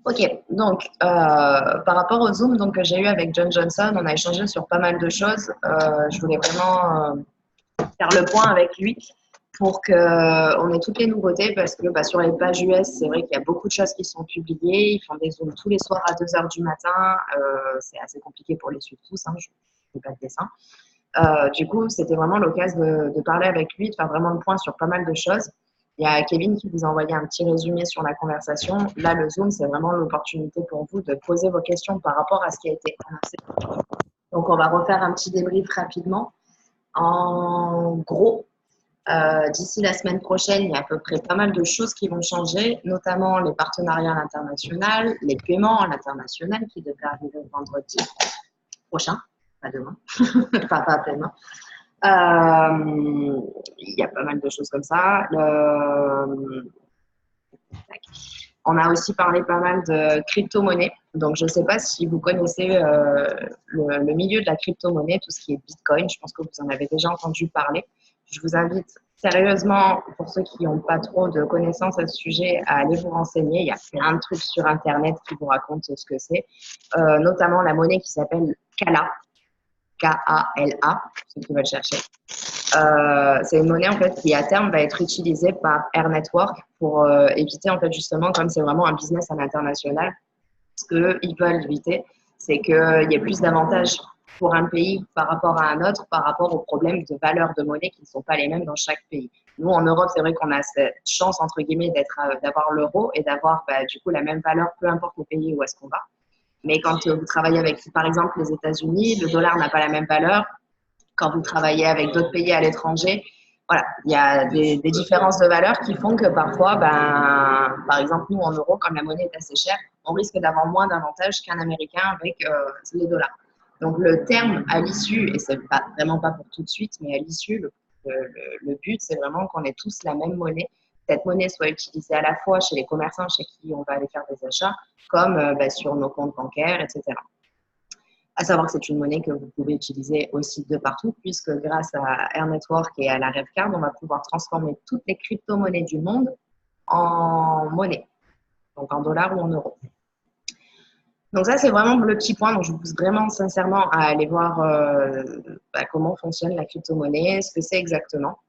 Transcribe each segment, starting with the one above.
Ok, donc par rapport au Zoom donc, que j'ai eu avec John Johnson, on a échangé sur pas mal de choses. Je voulais vraiment faire le point avec lui pour qu'on ait toutes les nouveautés parce que sur les pages US, c'est vrai qu'il y a beaucoup de choses qui sont publiées. Ils font des Zooms tous les soirs à 2 heures du matin. C'est assez compliqué pour les suivre tous, hein, je ne fais pas de dessin. Du coup, c'était vraiment l'occasion de parler avec lui, de faire vraiment le point sur pas mal de choses. Il y a Kevin qui vous a envoyé un petit résumé sur la conversation. Là, le Zoom, c'est vraiment l'opportunité pour vous de poser vos questions par rapport à ce qui a été annoncé. Donc, on va refaire un petit débrief rapidement. En gros, d'ici la semaine prochaine, il y a à peu près pas mal de choses qui vont changer, notamment les partenariats à l'international, les paiements à l'international qui devraient arriver vendredi prochain, pas demain, enfin pas après-demain. Il y a pas mal de choses comme ça. On a aussi parlé pas mal de crypto-monnaie. Donc, je ne sais pas si vous connaissez le milieu de la crypto-monnaie, tout ce qui est Bitcoin. Je pense que vous en avez déjà entendu parler. Je vous invite sérieusement, pour ceux qui n'ont pas trop de connaissances à ce sujet, à aller vous renseigner. Il y a plein de trucs sur Internet qui vous racontent ce que c'est, notamment la monnaie qui s'appelle Kala, K-A-L-A, pour ceux qui veulent chercher. C'est une monnaie en fait qui à terme va être utilisée par Air Network pour éviter en fait justement, comme c'est vraiment un business à l'international, ce qu'ils veulent éviter, c'est qu'il y ait plus d'avantages pour un pays par rapport à un autre, par rapport aux problèmes de valeur de monnaie qui ne sont pas les mêmes dans chaque pays. Nous, en Europe, c'est vrai qu'on a cette chance, entre guillemets, d'avoir l'euro et d'avoir du coup la même valeur, peu importe le pays où est-ce qu'on va. Mais quand vous travaillez avec, par exemple, les États-Unis, le dollar n'a pas la même valeur. Quand vous travaillez avec d'autres pays à l'étranger, voilà, il y a des différences de valeur qui font que parfois, par exemple, nous, en euros, comme la monnaie est assez chère, on risque d'avoir moins d'avantages qu'un Américain avec les dollars. Donc, le terme à l'issue, et c'est vraiment pas pour tout de suite, mais à l'issue, le but, c'est vraiment qu'on ait tous la même monnaie. Cette monnaie soit utilisée à la fois chez les commerçants chez qui on va aller faire des achats, comme sur nos comptes bancaires, etc. À savoir que c'est une monnaie que vous pouvez utiliser aussi de partout, puisque grâce à Air Network et à la Revcard, on va pouvoir transformer toutes les crypto-monnaies du monde en monnaie, donc en dollars ou en euros. Donc ça, c'est vraiment le petit point. Donc je vous pousse vraiment sincèrement à aller voir comment fonctionne la crypto-monnaie, ce que c'est exactement.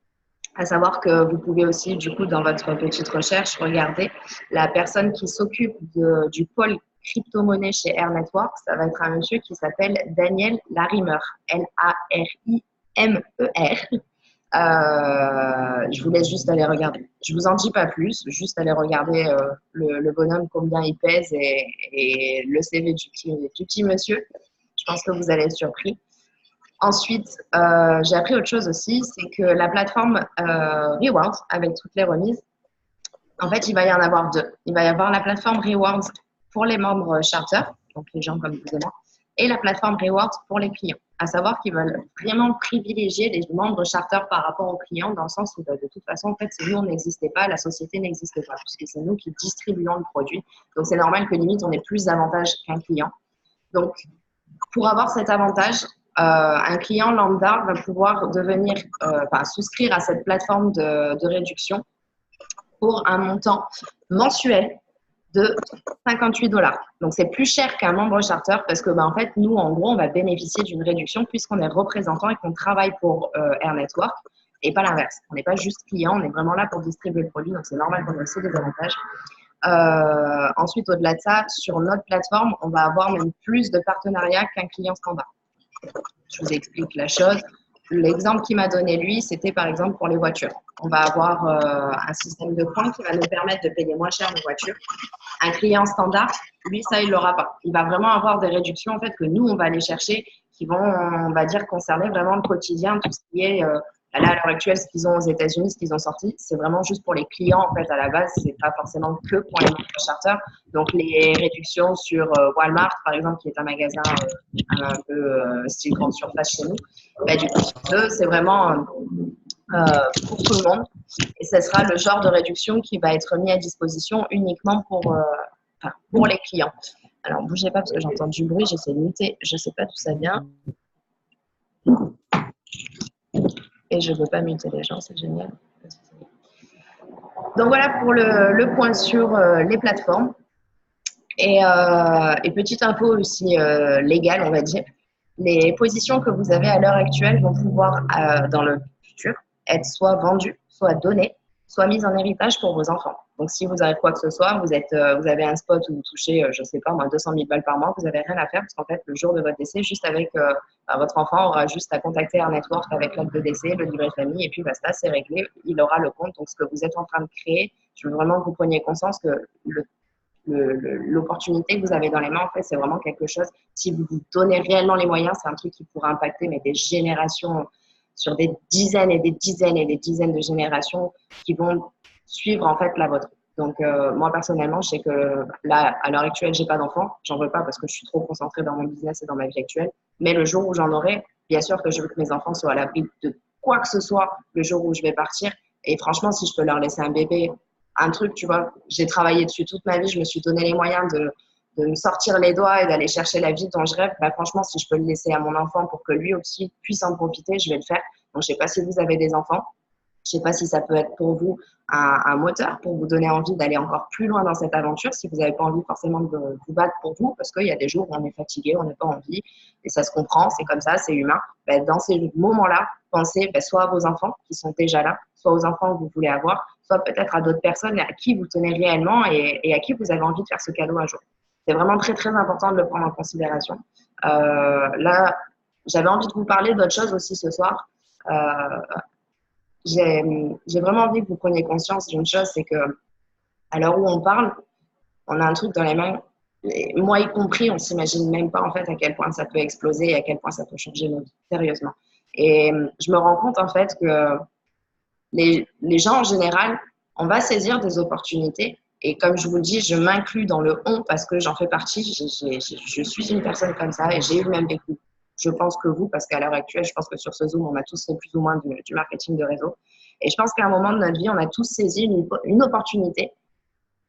À savoir que vous pouvez aussi, du coup, dans votre petite recherche, regarder la personne qui s'occupe du pôle crypto-monnaie chez Air Network. Ça va être un monsieur qui s'appelle Daniel Larimer, Larimer. Je vous laisse juste aller regarder. Je vous en dis pas plus, juste aller regarder le bonhomme, combien il pèse et le CV du petit monsieur. Je pense que vous allez être surpris. Ensuite, j'ai appris autre chose aussi, c'est que la plateforme Rewards, avec toutes les remises, en fait, il va y en avoir deux. Il va y avoir la plateforme Rewards pour les membres charter, donc les gens comme vous et moi, et la plateforme Rewards pour les clients. À savoir qu'ils veulent vraiment privilégier les membres charter par rapport aux clients, dans le sens où de toute façon, en fait, si nous, on n'existait pas, la société n'existe pas, puisque c'est nous qui distribuons le produit. Donc, c'est normal que limite, on ait plus d'avantages qu'un client. Donc, pour avoir cet avantage, un client lambda va pouvoir souscrire à cette plateforme de réduction pour un montant mensuel de 58 $. Donc, c'est plus cher qu'un membre charter parce que, en fait, nous, en gros, on va bénéficier d'une réduction puisqu'on est représentant et qu'on travaille pour Air Network et pas l'inverse. On n'est pas juste client, on est vraiment là pour distribuer le produit. Donc, c'est normal qu'on ait aussi des avantages. Ensuite, au-delà de ça, sur notre plateforme, on va avoir même plus de partenariats qu'un client standard. Je vous explique la chose. L'exemple qu'il m'a donné lui, c'était par exemple pour les voitures. On va avoir un système de points qui va nous permettre de payer moins cher nos voitures. Un client standard, lui, ça, il l'aura pas. Il va vraiment avoir des réductions en fait que nous, on va aller chercher, qui vont, on va dire, concerner vraiment le quotidien, tout ce qui est là, à l'heure actuelle, ce qu'ils ont aux États-Unis, ce qu'ils ont sorti, c'est vraiment juste pour les clients en fait à la base. C'est pas forcément que pour les membres charter. Donc les réductions sur Walmart, par exemple, qui est un magasin un peu style grande surface chez nous, du coup, c'est vraiment pour tout le monde. Et ce sera le genre de réduction qui va être mis à disposition uniquement pour les clients. Alors, bougez pas parce que j'entends du bruit, j'essaie de muter, je ne sais pas d'où ça vient. Et je ne veux pas muter les gens, c'est génial. Donc voilà pour le point sur les plateformes. Et petite info aussi légale, on va dire, les positions que vous avez à l'heure actuelle vont pouvoir, dans le futur, être soit vendues, soit données, soit mises en héritage pour vos enfants. Donc, si vous avez quoi que ce soit, vous avez un spot où vous touchez, je ne sais pas, moins 200 000 balles par mois, vous n'avez rien à faire parce qu'en fait, le jour de votre décès, juste avec votre enfant aura juste à contacter un network avec l'acte de décès, le livret de famille, et puis basta, c'est réglé, il aura le compte. Donc, ce que vous êtes en train de créer, je veux vraiment que vous preniez conscience que l'opportunité que vous avez dans les mains, en fait, c'est vraiment quelque chose. Si vous vous donnez réellement les moyens, c'est un truc qui pourra impacter mais des générations sur des dizaines et des dizaines et des dizaines de générations qui vont suivre en fait la vôtre. Donc moi personnellement, je sais que là, à l'heure actuelle, j'ai pas d'enfant, j'en veux pas parce que je suis trop concentrée dans mon business et dans ma vie actuelle. Mais le jour où j'en aurai, bien sûr que je veux que mes enfants soient à l'abri de quoi que ce soit le jour où je vais partir. Et franchement, si je peux leur laisser un bébé, un truc, tu vois, j'ai travaillé dessus toute ma vie, je me suis donné les moyens de me sortir les doigts et d'aller chercher la vie dont je rêve. Bah, franchement, si je peux le laisser à mon enfant pour que lui aussi puisse en profiter, je vais le faire. Donc, je ne sais pas si vous avez des enfants. Je ne sais pas si ça peut être pour vous un moteur pour vous donner envie d'aller encore plus loin dans cette aventure, si vous n'avez pas envie forcément de vous battre pour vous, parce qu'il y a des jours où on est fatigué, on n'a pas envie, et ça se comprend, c'est comme ça, c'est humain. Ben, dans ces moments-là, pensez soit à vos enfants qui sont déjà là, soit aux enfants que vous voulez avoir, soit peut-être à d'autres personnes à qui vous tenez réellement et à qui vous avez envie de faire ce cadeau un jour. C'est vraiment très, très important de le prendre en considération. Là, j'avais envie de vous parler d'autre chose aussi ce soir. Euh, j'ai vraiment envie que vous preniez conscience d'une chose, c'est que à l'heure où on parle, on a un truc dans les mains. Et moi y compris, on s'imagine même pas en fait à quel point ça peut exploser et à quel point ça peut changer nos vies, sérieusement. Et je me rends compte en fait que les gens en général, on va saisir des opportunités. Et comme je vous le dis, je m'inclus dans le on parce que j'en fais partie. Je suis une personne comme ça et j'ai eu le même vécu. Je pense que vous, parce qu'à l'heure actuelle, je pense que sur ce Zoom, on a tous fait plus ou moins du marketing de réseau. Et je pense qu'à un moment de notre vie, on a tous saisi une opportunité.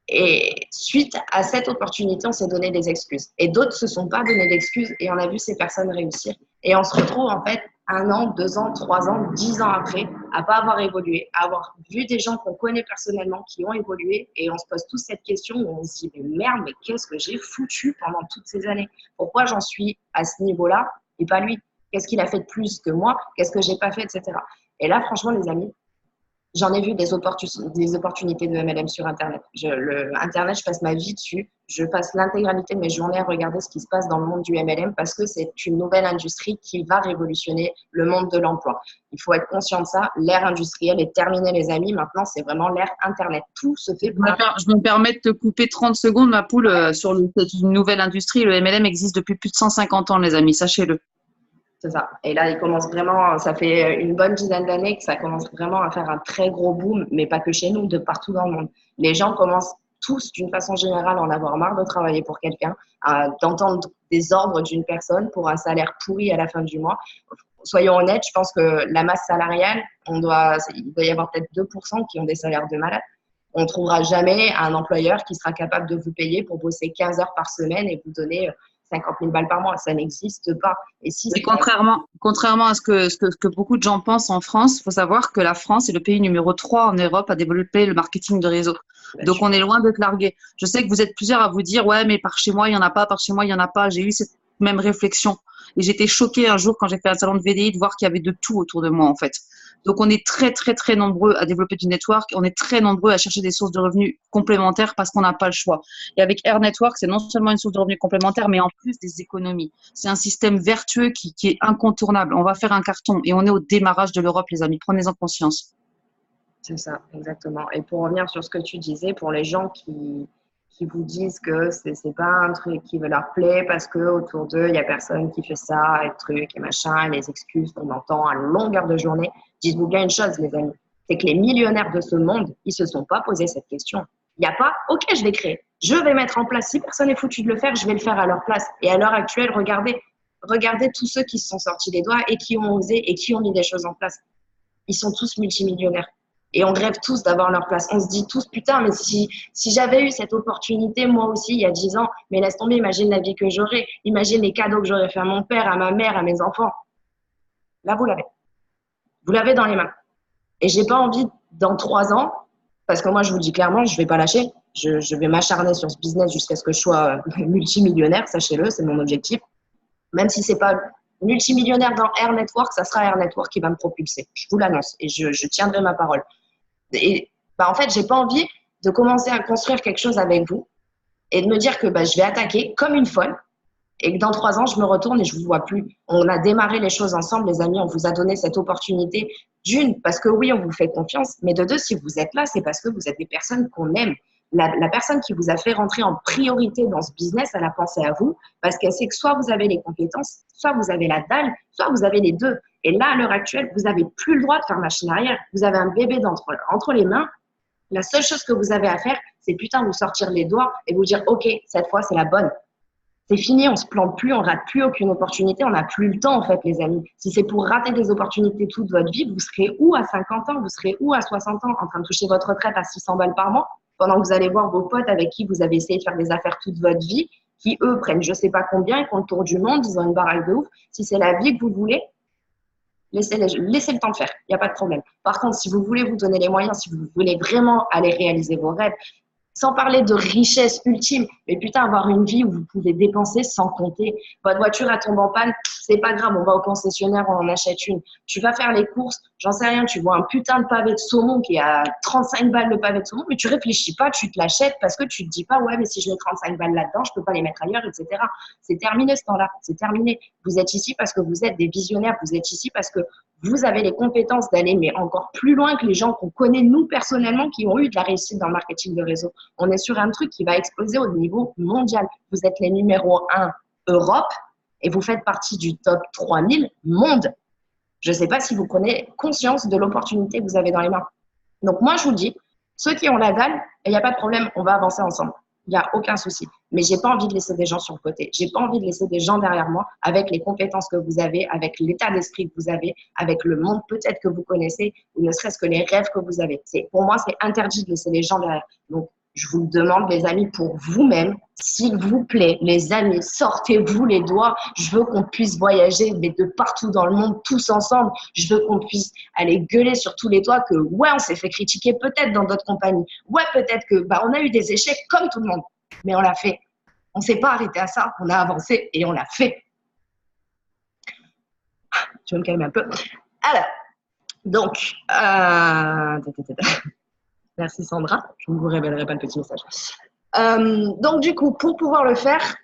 Et suite à cette opportunité, on s'est donné des excuses. Et d'autres ne se sont pas donné d'excuses et on a vu ces personnes réussir. Et on se retrouve en fait 1 an, 2 ans, 3 ans, 10 ans après à pas avoir évolué, à avoir vu des gens qu'on connaît personnellement qui ont évolué et on se pose tous cette question où on se dit mais merde, mais qu'est-ce que j'ai foutu pendant toutes ces années? Pourquoi j'en suis à ce niveau-là et pas lui? Qu'est-ce qu'il a fait de plus que moi? Qu'est-ce que j'ai pas fait, etc. Et là, franchement, les amis, j'en ai vu des opportunités de MLM sur Internet. Internet, je passe ma vie dessus. Je passe l'intégralité de mes journées à regarder ce qui se passe dans le monde du MLM parce que c'est une nouvelle industrie qui va révolutionner le monde de l'emploi. Il faut être conscient de ça. L'ère industrielle est terminée, les amis. Maintenant, c'est vraiment l'ère Internet. Tout se fait par Je me permets de te couper 30 secondes, ma poule, c'est une nouvelle industrie. Le MLM existe depuis plus de 150 ans, les amis, sachez-le. C'est ça. Et là, il commence vraiment, ça fait une bonne dizaine d'années que ça commence vraiment à faire un très gros boom, mais pas que chez nous, de partout dans le monde. Les gens commencent tous, d'une façon générale, à en avoir marre de travailler pour quelqu'un, d'entendre des ordres d'une personne pour un salaire pourri à la fin du mois. Soyons honnêtes, je pense que la masse salariale, il doit y avoir peut-être 2% qui ont des salaires de malade. On ne trouvera jamais un employeur qui sera capable de vous payer pour bosser 15 heures par semaine et vous donner 50 000 balles par mois. Ça n'existe pas. Et si Et contrairement à ce que beaucoup de gens pensent en France, il faut savoir que la France est le pays numéro 3 en Europe à développer le marketing de réseau. Donc, on est loin d'être largué. Je sais que vous êtes plusieurs à vous dire, ouais, mais par chez moi, il n'y en a pas, par chez moi, il n'y en a pas. J'ai eu cette même réflexion. Et j'étais choquée un jour quand j'ai fait un salon de VDI de voir qu'il y avait de tout autour de moi, en fait. Donc, on est très, très, très nombreux à développer du network. On est très nombreux à chercher des sources de revenus complémentaires parce qu'on n'a pas le choix. Et avec Air Network, c'est non seulement une source de revenus complémentaire, mais en plus des économies. C'est un système vertueux qui est incontournable. On va faire un carton et on est au démarrage de l'Europe, les amis. Prenez-en conscience. C'est ça, exactement. Et pour revenir sur ce que tu disais, pour les gens qui vous disent que c'est pas un truc qui veut leur plaît parce que autour d'eux, il y a personne qui fait ça, et trucs et machin, et les excuses qu'on entend à longueur de journée, dites-vous bien une chose, les amis, c'est que les millionnaires de ce monde, ils se sont pas posé cette question. Il n'y a pas, ok, je vais créer, je vais mettre en place, si personne n'est foutu de le faire, je vais le faire à leur place. Et à l'heure actuelle, regardez tous ceux qui se sont sortis les doigts et qui ont osé et qui ont mis des choses en place. Ils sont tous multimillionnaires. Et on rêve tous d'avoir leur place. On se dit tous, putain, mais si j'avais eu cette opportunité, moi aussi, il y a 10 ans, mais laisse tomber, imagine la vie que j'aurais, imagine les cadeaux que j'aurais fait à mon père, à ma mère, à mes enfants. Là, vous l'avez. Vous l'avez dans les mains. Et j'ai pas envie, dans 3 ans, Parce que moi, je vous le dis clairement, je ne vais pas lâcher. Je vais m'acharner sur ce business jusqu'à ce que je sois multimillionnaire, sachez-le, c'est mon objectif. Même si ce n'est pas multimillionnaire dans Air Network, ça sera Air Network qui va me propulser. Je vous l'annonce et je tiendrai ma parole. Et en fait, je n'ai pas envie de commencer à construire quelque chose avec vous et de me dire que je vais attaquer comme une folle et que dans 3 ans, je me retourne et je ne vous vois plus. On a démarré les choses ensemble, les amis, on vous a donné cette opportunité. D'une, parce que oui, on vous fait confiance, mais de deux, si vous êtes là, c'est parce que vous êtes des personnes qu'on aime. La personne qui vous a fait rentrer en priorité dans ce business, elle a pensé à vous parce qu'elle sait que soit vous avez les compétences, soit vous avez la dalle, soit vous avez les deux. Et là, à l'heure actuelle, vous n'avez plus le droit de faire machine arrière. Vous avez un bébé entre les mains. La seule chose que vous avez à faire, c'est vous sortir les doigts et vous dire « Ok, cette fois, c'est la bonne ». C'est fini, on ne se plante plus, on ne rate plus aucune opportunité, on n'a plus le temps en fait les amis. Si c'est pour rater des opportunités toute votre vie, vous serez où à 50 ans, vous serez où à 60 ans en train de toucher votre retraite à 600 balles par mois pendant que vous allez voir vos potes avec qui vous avez essayé de faire des affaires toute votre vie, qui eux prennent je ne sais pas combien, ils font le tour du monde, ils ont une baraque de ouf. Si c'est la vie que vous voulez, laissez le temps de faire, il n'y a pas de problème. Par contre, si vous voulez vous donner les moyens, si vous voulez vraiment aller réaliser vos rêves, sans parler de richesse ultime, mais putain, avoir une vie où vous pouvez dépenser sans compter. Votre voiture, elle tombe en panne, c'est pas grave, on va au concessionnaire, on en achète une. Tu vas faire les courses, j'en sais rien, tu vois un putain de pavé de saumon qui est à 35 balles le pavé de saumon, mais tu réfléchis pas, tu te l'achètes parce que tu te dis pas, ouais, mais si je mets 35 balles là-dedans, je peux pas les mettre ailleurs, etc. C'est terminé ce temps-là, c'est terminé. Vous êtes ici parce que vous êtes des visionnaires, vous êtes ici parce que vous avez les compétences d'aller mais encore plus loin que les gens qu'on connaît nous personnellement qui ont eu de la réussite dans le marketing de réseau. On est sur un truc qui va exploser au niveau mondial. Vous êtes les numéro 1 Europe et vous faites partie du top 3000 monde. Je ne sais pas si vous prenez conscience de l'opportunité que vous avez dans les mains. Donc moi, je vous le dis, ceux qui ont la dalle, il n'y a pas de problème, on va avancer ensemble. Il n'y a aucun souci. Mais je n'ai pas envie de laisser des gens sur le côté. Je n'ai pas envie de laisser des gens derrière moi avec les compétences que vous avez, avec l'état d'esprit que vous avez, avec le monde peut-être que vous connaissez, ou ne serait-ce que les rêves que vous avez. Pour moi, c'est interdit de laisser les gens derrière. Donc, je vous le demande, les amis, pour vous-même, s'il vous plaît, les amis, sortez-vous les doigts. Je veux qu'on puisse voyager mais de partout dans le monde, tous ensemble. Je veux qu'on puisse aller gueuler sur tous les toits que, ouais, on s'est fait critiquer peut-être dans d'autres compagnies. Ouais, peut-être que on a eu des échecs comme tout le monde, mais on l'a fait. On ne s'est pas arrêté à ça, on a avancé et on l'a fait. Tu veux me calmer un peu? Alors, donc, merci Sandra, je ne vous révélerai pas le petit message. Donc du coup, pour pouvoir le faire,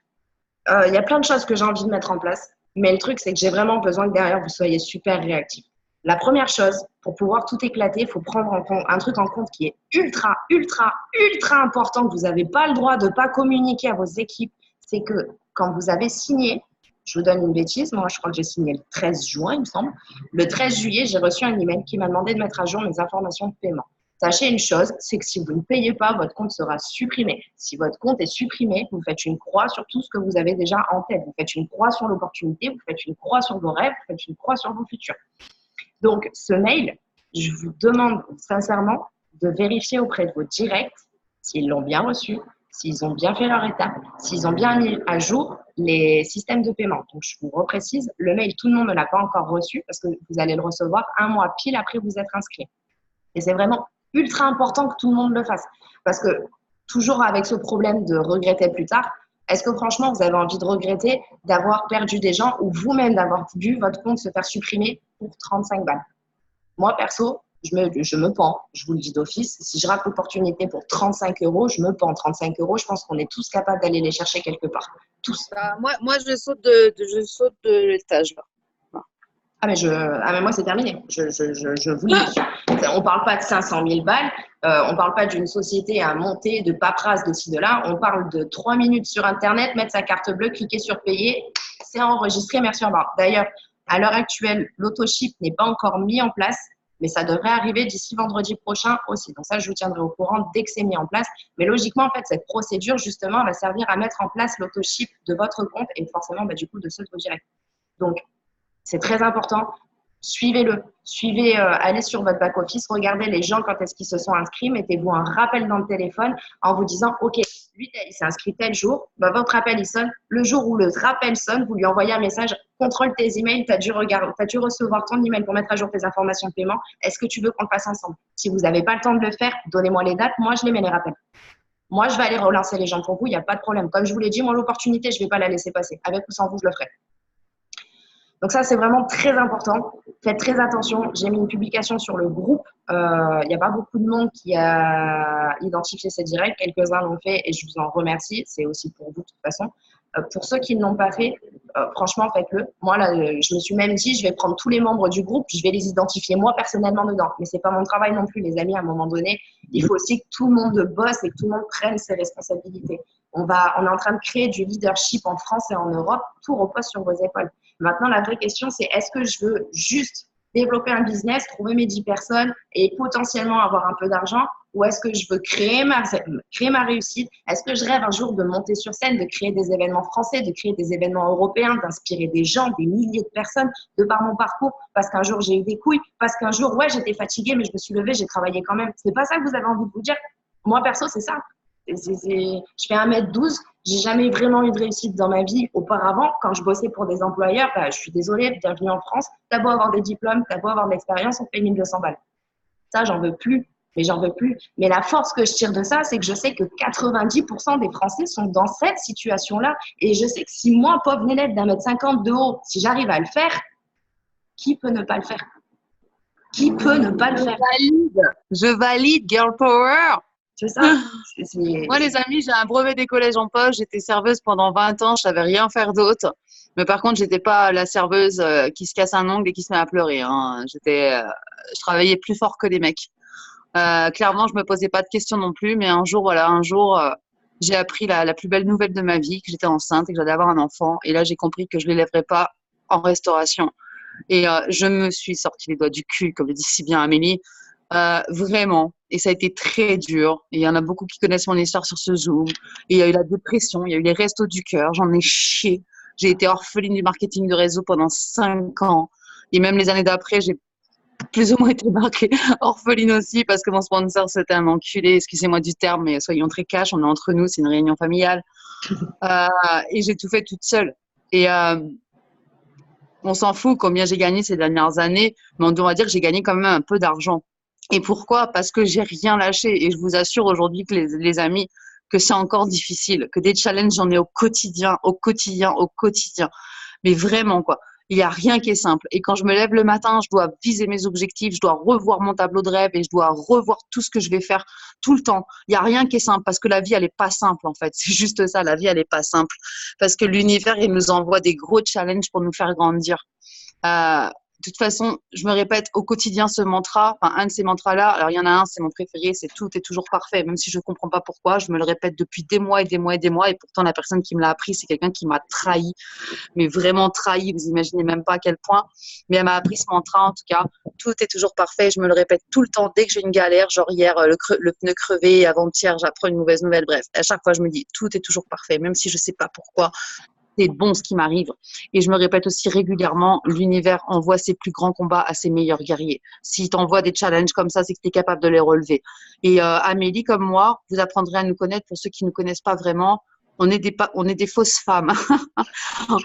il y a plein de choses que j'ai envie de mettre en place, mais le truc c'est que j'ai vraiment besoin que derrière vous soyez super réactifs. La première chose, pour pouvoir tout éclater, il faut prendre un truc en compte qui est ultra, ultra, ultra important, que vous n'avez pas le droit de ne pas communiquer à vos équipes, c'est que quand vous avez signé, je vous donne une bêtise, moi je crois que j'ai signé le 13 juin, il me semble, le 13 juillet, j'ai reçu un email qui m'a demandé de mettre à jour mes informations de paiement. Sachez une chose, c'est que si vous ne payez pas, votre compte sera supprimé. Si votre compte est supprimé, vous faites une croix sur tout ce que vous avez déjà en tête. Vous faites une croix sur l'opportunité, vous faites une croix sur vos rêves, vous faites une croix sur vos futurs. Donc, ce mail, je vous demande sincèrement de vérifier auprès de vos directs s'ils l'ont bien reçu, s'ils ont bien fait leur étape, s'ils ont bien mis à jour les systèmes de paiement. Donc, je vous reprécise, le mail, tout le monde ne l'a pas encore reçu parce que vous allez le recevoir un mois pile après vous être inscrit. Et c'est vraiment ultra important que tout le monde le fasse. Parce que toujours avec ce problème de regretter plus tard, est-ce que franchement, vous avez envie de regretter d'avoir perdu des gens ou vous-même d'avoir vu votre compte se faire supprimer pour 35 balles? Moi, perso, je me pends, je vous le dis d'office. Si je rate l'opportunité pour 35 €, je me pends. 35 €, je pense qu'on est tous capables d'aller les chercher quelque part. Tous. Moi, je saute de l'étage, là. Ah mais moi, c'est terminé. Je vous le dis. On ne parle pas de 500 000 balles. On ne parle pas d'une société à monter, de paperasse de ci, de là. On parle de 3 minutes sur Internet, mettre sa carte bleue, cliquer sur payer. C'est enregistré, merci, au revoir. D'ailleurs, à l'heure actuelle, l'autoship n'est pas encore mis en place, mais ça devrait arriver d'ici vendredi prochain aussi. Donc ça, je vous tiendrai au courant dès que c'est mis en place. Mais logiquement, en fait, cette procédure, justement, va servir à mettre en place l'autoship de votre compte et forcément, du coup, de ceux de vos directs. Donc, c'est très important. Suivez-le. Allez sur votre back-office, regardez les gens quand est-ce qu'ils se sont inscrits, mettez-vous un rappel dans le téléphone en vous disant « Ok, lui, il s'est inscrit tel jour, bah, votre appel, il sonne. Le jour où le rappel sonne, vous lui envoyez un message, contrôle tes emails, tu as dû recevoir ton email pour mettre à jour tes informations de paiement. Est-ce que tu veux qu'on le fasse ensemble? Si vous n'avez pas le temps de le faire, donnez-moi les dates, moi, je les mets les rappels. Moi, je vais aller relancer les gens pour vous, il n'y a pas de problème. Comme je vous l'ai dit, moi, l'opportunité, je ne vais pas la laisser passer. Avec ou sans vous, je le ferai. Donc ça, c'est vraiment très important. Faites très attention. J'ai mis une publication sur le groupe. Il n'y a pas beaucoup de monde qui a identifié ces directs. Quelques-uns l'ont fait et je vous en remercie. C'est aussi pour vous de toute façon. Pour ceux qui ne l'ont pas fait, franchement, faites-le. Moi, là, je me suis même dit, je vais prendre tous les membres du groupe, je vais les identifier moi personnellement dedans. Mais ce n'est pas mon travail non plus, les amis. À un moment donné, il faut aussi que tout le monde bosse et que tout le monde prenne ses responsabilités. On est en train de créer du leadership en France et en Europe. Tout repose sur vos épaules. Maintenant, la vraie question, c'est est-ce que je veux juste développer un business, trouver mes 10 personnes et potentiellement avoir un peu d'argent, ou est-ce que je veux créer ma réussite? Est-ce que je rêve un jour de monter sur scène, de créer des événements français, de créer des événements européens, d'inspirer des gens, des milliers de personnes de par mon parcours, parce qu'un jour j'ai eu des couilles, parce qu'un jour, ouais, j'étais fatiguée, mais je me suis levée, j'ai travaillé quand même. C'est pas ça que vous avez envie de vous dire? Moi, perso, c'est ça. Je fais 1m12, j'ai jamais vraiment eu de réussite dans ma vie auparavant. Quand je bossais pour des employeurs, bah, je suis désolée, bienvenue en France. T'as beau avoir des diplômes, t'as beau avoir de l'expérience, on te paye 1200 balles. Ça, j'en veux plus, mais j'en veux plus. Mais la force que je tire de ça, c'est que je sais que 90% des Français sont dans cette situation-là. Et je sais que si moi, pauvre Nélette d'1m50 de haut, si j'arrive à le faire, qui peut ne pas le faire? Qui peut ne pas le faire? Je valide, girl power. C'est ça. Moi, les amis, j'ai un brevet des collèges en poche. J'étais serveuse pendant 20 ans. Je savais rien faire d'autre. Mais par contre, j'étais pas la serveuse qui se casse un ongle et qui se met à pleurer. Hein. Je travaillais plus fort que les mecs. Clairement, je me posais pas de questions non plus. Mais un jour, j'ai appris la plus belle nouvelle de ma vie, que j'étais enceinte et que j'allais avoir un enfant. Et là, j'ai compris que je l'élèverais pas en restauration. Et je me suis sorti les doigts du cul, comme le dit si bien Amélie. Vraiment. Et ça a été très dur. Et il y en a beaucoup qui connaissent mon histoire sur ce Zoom. Et il y a eu la dépression, il y a eu les restos du cœur. J'en ai chié. J'ai été orpheline du marketing de réseau pendant 5 ans. Et même les années d'après, j'ai plus ou moins été marquée orpheline aussi parce que mon sponsor, c'était un enculé. Excusez-moi du terme, mais soyons très cash. On est entre nous, c'est une réunion familiale. Et j'ai tout fait toute seule. Et on s'en fout combien j'ai gagné ces dernières années, mais on doit dire que j'ai gagné quand même un peu d'argent. Et pourquoi? Parce que j'ai rien lâché. Et je vous assure aujourd'hui que les amis, que c'est encore difficile, que des challenges, j'en ai au quotidien, au quotidien, au quotidien. Mais vraiment, quoi. Il n'y a rien qui est simple. Et quand je me lève le matin, je dois viser mes objectifs, je dois revoir mon tableau de rêve et je dois revoir tout ce que je vais faire tout le temps. Il n'y a rien qui est simple parce que la vie, elle n'est pas simple, en fait. C'est juste ça, la vie, elle n'est pas simple. Parce que l'univers, il nous envoie des gros challenges pour nous faire grandir. De toute façon, je me répète au quotidien ce mantra, enfin un de ces mantras-là. Alors il y en a un, c'est mon préféré, c'est tout est toujours parfait. Même si je ne comprends pas pourquoi, je me le répète depuis des mois et des mois et des mois. Et pourtant, la personne qui me l'a appris, c'est quelqu'un qui m'a trahi, mais vraiment trahi. Vous imaginez même pas à quel point. Mais elle m'a appris ce mantra, en tout cas. Tout est toujours parfait. Je me le répète tout le temps dès que j'ai une galère. Genre hier, le pneu crevé, avant-hier, j'apprends une mauvaise nouvelle. Bref, à chaque fois, je me dis tout est toujours parfait, même si je ne sais pas pourquoi. C'est bon ce qui m'arrive. Et je me répète aussi régulièrement, l'univers envoie ses plus grands combats à ses meilleurs guerriers. S'il t'envoie des challenges comme ça, c'est que tu es capable de les relever. Et Amélie, comme moi, vous apprendrez à nous connaître. Pour ceux qui ne nous connaissent pas vraiment, on est des fausses femmes.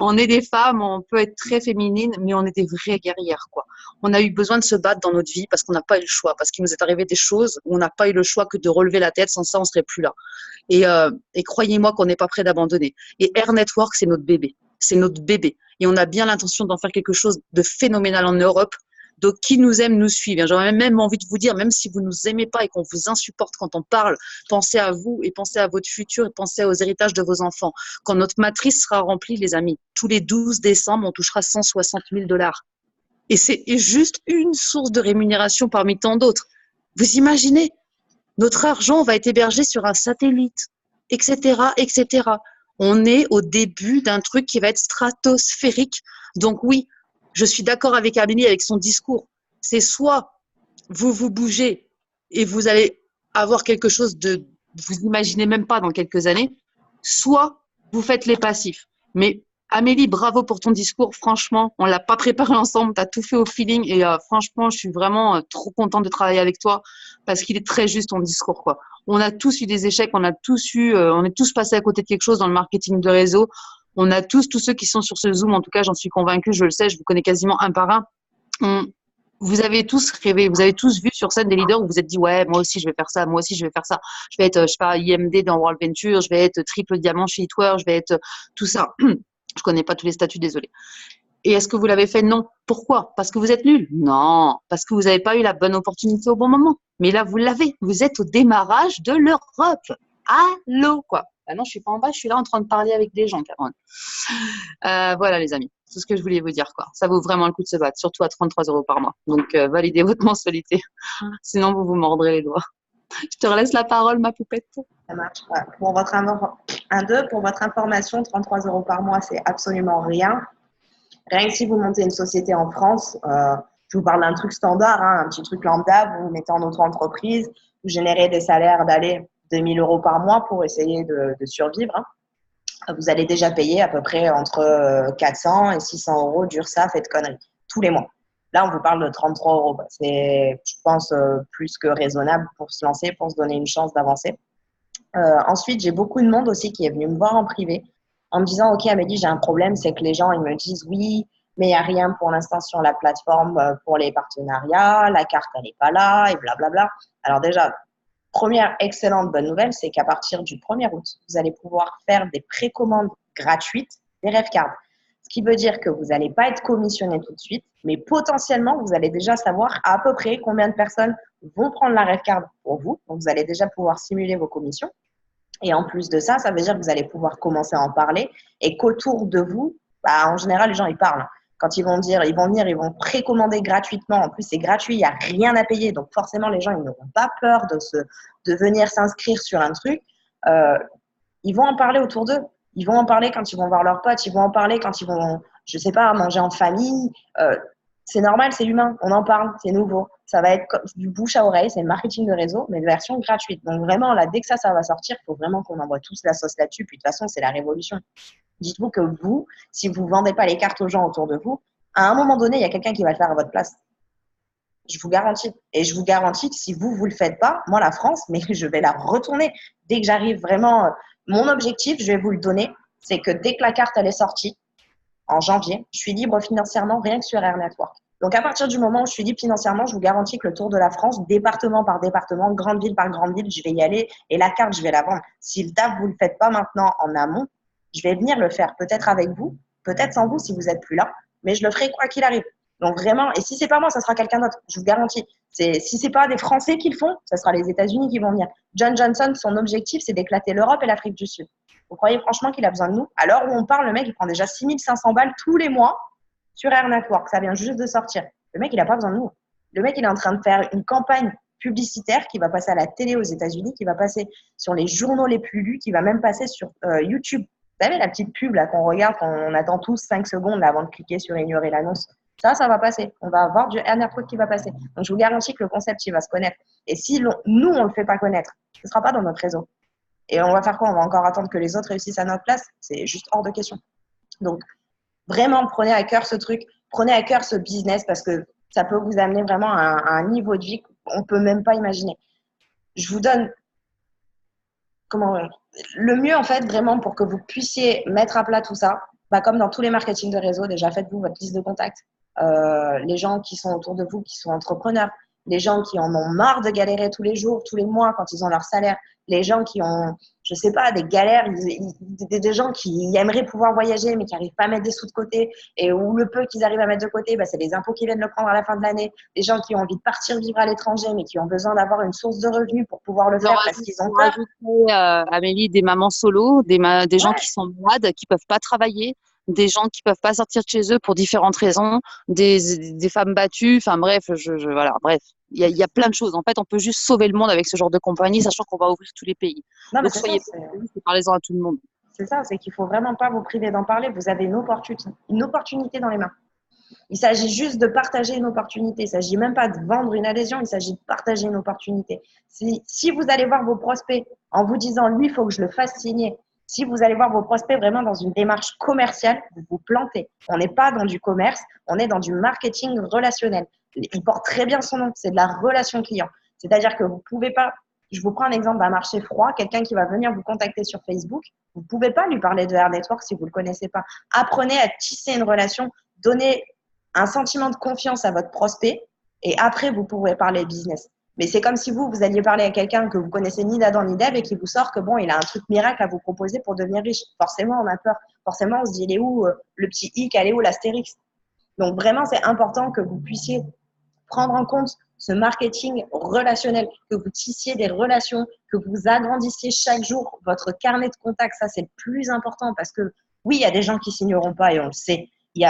On est des femmes, on peut être très féminines, mais on est des vraies guerrières, quoi. On a eu besoin de se battre dans notre vie parce qu'on n'a pas eu le choix, parce qu'il nous est arrivé des choses où on n'a pas eu le choix que de relever la tête. Sans ça, on serait plus là. Et croyez-moi qu'on n'est pas prêt d'abandonner. Et Air Network, c'est notre bébé. C'est notre bébé. Et on a bien l'intention d'en faire quelque chose de phénoménal en Europe. Donc, qui nous aime, nous suit. J'aurais même envie de vous dire, même si vous ne nous aimez pas et qu'on vous insupporte quand on parle, pensez à vous et pensez à votre futur et pensez aux héritages de vos enfants. Quand notre matrice sera remplie, les amis, tous les 12 décembre, on touchera 160 000 $. Et c'est juste une source de rémunération parmi tant d'autres. Vous imaginez? Notre argent va être hébergé sur un satellite, etc., etc. On est au début d'un truc qui va être stratosphérique. Donc oui, je suis d'accord avec Amélie, avec son discours. C'est soit vous vous bougez et vous allez avoir quelque chose vous imaginez même pas dans quelques années, soit vous faites les passifs. Mais Amélie, bravo pour ton discours. Franchement, on l'a pas préparé ensemble. Tu as tout fait au feeling. Et franchement, je suis vraiment trop contente de travailler avec toi parce qu'il est très juste ton discours, quoi. On a tous eu des échecs. On est tous passés à côté de quelque chose dans le marketing de réseau. On a tous ceux qui sont sur ce Zoom, en tout cas, j'en suis convaincue, je le sais, je vous connais quasiment un par un. On- Vous avez tous rêvé, vous avez tous vu sur scène des leaders où vous vous êtes dit, ouais, moi aussi je vais faire ça, moi aussi je vais faire ça. Je vais être, je sais pas, IMD dans World Venture, je vais être triple diamant chez Eatware, je vais être tout ça. Je connais pas tous les statuts, désolé. Et est-ce que vous l'avez fait? Non. Pourquoi? Parce que vous êtes nul? Non. Parce que vous n'avez pas eu la bonne opportunité au bon moment. Mais là, vous l'avez. Vous êtes au démarrage de l'Europe. Allô, quoi. Ah non, je suis pas en bas, je suis là en train de parler avec des gens, Cameron. Voilà, les amis. C'est ce que je voulais vous dire, quoi. Ça vaut vraiment le coup de se battre, surtout à 33 € par mois. Donc, validez votre mensualité. Sinon, vous vous mordrez les doigts. Je te relaisse la parole, ma poupette. Ça marche. Ouais. Pour votre, pour votre information, 33 € par mois, c'est absolument rien. Rien que si vous montez une société en France, je vous parle d'un truc standard, hein, un petit truc lambda, vous vous mettez en auto-entreprise, vous générez des salaires d'aller 2000 € par mois pour essayer de survivre. Hein. Vous allez déjà payer à peu près entre 400 et 600 € d'URSSAF et de conneries tous les mois. Là, on vous parle de 33 €. C'est, je pense, plus que raisonnable pour se lancer, pour se donner une chance d'avancer. Ensuite, j'ai beaucoup de monde aussi qui est venu me voir en privé en me disant, OK, Amélie, j'ai un problème, c'est que les gens, ils me disent oui, mais il n'y a rien pour l'instant sur la plateforme pour les partenariats, la carte, elle n'est pas là, et blablabla. Alors déjà, première excellente bonne nouvelle, c'est qu'à partir du 1er août, vous allez pouvoir faire des précommandes gratuites des rêve-cards. Ce qui veut dire que vous n'allez pas être commissionné tout de suite, mais potentiellement, vous allez déjà savoir à peu près combien de personnes vont prendre la rêve-card pour vous. Donc, vous allez déjà pouvoir simuler vos commissions. Et en plus de ça, ça veut dire que vous allez pouvoir commencer à en parler et qu'autour de vous, bah, en général, les gens, ils parlent. Quand ils vont dire, ils vont venir, ils vont précommander gratuitement. En plus, c'est gratuit, il n'y a rien à payer. Donc, forcément, les gens, ils n'auront pas peur de venir s'inscrire sur un truc. Euh, Ils vont en parler autour d'eux. Ils vont en parler quand ils vont voir leurs potes. Ils vont en parler quand ils vont, je sais pas, manger en famille. C'est normal, c'est humain. On en parle, c'est nouveau. Ça va être du bouche à oreille, c'est le marketing de réseau, mais de version gratuite. Donc vraiment, là, dès que ça va sortir, il faut vraiment qu'on envoie tous la sauce là-dessus. Puis de toute façon, c'est la révolution. Dites-vous que vous, si vous ne vendez pas les cartes aux gens autour de vous, à un moment donné, il y a quelqu'un qui va le faire à votre place. Je vous garantis. Et je vous garantis que si vous ne le faites pas, moi, la France, mais je vais la retourner. Dès que j'arrive vraiment, mon objectif, je vais vous le donner, c'est que dès que la carte, elle est sortie, en janvier, je suis libre financièrement rien que sur Air Network. Donc, à partir du moment où je suis libre financièrement, je vous garantis que le tour de la France, département par département, grande ville par grande ville, je vais y aller et la carte, je vais la vendre. Si le DAF, vous ne le faites pas maintenant en amont, je vais venir le faire, peut-être avec vous, peut-être sans vous si vous n'êtes plus là, mais je le ferai quoi qu'il arrive. Donc, vraiment, et si ce n'est pas moi, ça sera quelqu'un d'autre, je vous garantis. Si ce n'est pas des Français qui le font, ça sera les États-Unis qui vont venir. John Johnson, son objectif, c'est d'éclater l'Europe et l'Afrique du Sud. Vous croyez franchement qu'il a besoin de nous? À l'heure où on parle, le mec, il prend déjà 6500 balles tous les mois sur Air Network. Ça vient juste de sortir. Le mec, il n'a pas besoin de nous. Le mec, il est en train de faire une campagne publicitaire qui va passer à la télé aux États-Unis, qui va passer sur les journaux les plus lus, qui va même passer sur YouTube. Vous savez, la petite pub là qu'on regarde quand on attend tous 5 secondes là, avant de cliquer sur ignorer l'annonce. Ça va passer. On va avoir du Air Network qui va passer. Donc, je vous garantis que le concept, il va se connaître. Et si nous, on ne le fait pas connaître, ce ne sera pas dans notre réseau. Et on va faire quoi? On va encore attendre que les autres réussissent à notre place? C'est juste hors de question. Donc, vraiment, prenez à cœur ce truc, prenez à cœur ce business parce que ça peut vous amener vraiment à un niveau de vie qu'on ne peut même pas imaginer. Je vous donne le mieux, en fait, vraiment, pour que vous puissiez mettre à plat tout ça, bah, comme dans tous les marketing de réseau, déjà faites-vous votre liste de contacts. Les gens qui sont autour de vous, qui sont entrepreneurs, les gens qui en ont marre de galérer tous les jours, tous les mois quand ils ont leur salaire, les gens qui ont, je sais pas, des galères, des gens qui aimeraient pouvoir voyager mais qui n'arrivent pas à mettre des sous de côté et où le peu qu'ils arrivent à mettre de côté, bah, c'est les impôts qui viennent le prendre à la fin de l'année. Les gens qui ont envie de partir vivre à l'étranger mais qui ont besoin d'avoir une source de revenus pour pouvoir le faire parce qu'ils ont peur. Rajouter, Amélie, des mamans solo, des gens Ouais. qui sont malades, qui peuvent pas travailler, des gens qui peuvent pas sortir de chez eux pour différentes raisons, des femmes battues, enfin bref, voilà, bref. Il y a plein de choses. En fait, on peut juste sauver le monde avec ce genre de compagnie, sachant qu'on va ouvrir tous les pays. Non, mais Donc, soyez ça, pas parlez-en à tout le monde. c'est ça, c'est qu'il faut vraiment pas vous priver d'en parler. Vous avez une opportunité dans les mains. Il s'agit juste de partager une opportunité. Il ne s'agit même pas de vendre une adhésion, il s'agit de partager une opportunité. Si vous allez voir vos prospects en vous disant, lui, il faut que je le fasse signer, Si vous allez voir vos prospects vraiment dans une démarche commerciale, vous vous plantez. On n'est pas dans du commerce, on est dans du marketing relationnel. Il porte très bien son nom, c'est de la relation client. C'est-à-dire que vous pouvez pas, je vous prends un exemple d'un marché froid, quelqu'un qui va venir vous contacter sur Facebook, vous ne pouvez pas lui parler de Air Network si vous ne le connaissez pas. Apprenez à tisser une relation, donnez un sentiment de confiance à votre prospect et après, vous pourrez parler business. Mais c'est comme si vous alliez parler à quelqu'un que vous connaissez ni d'Adam ni d'Ève et qui vous sort que bon, il a un truc miracle à vous proposer pour devenir riche. Forcément, on a peur. Forcément, on se dit, il est où le petit hic, elle est où l'astérix? Donc vraiment, c'est important que vous puissiez prendre en compte ce marketing relationnel, que vous tissiez des relations, que vous agrandissiez chaque jour votre carnet de contacts. Ça, c'est le plus important parce que oui, il y a des gens qui signeront pas et on le sait. Il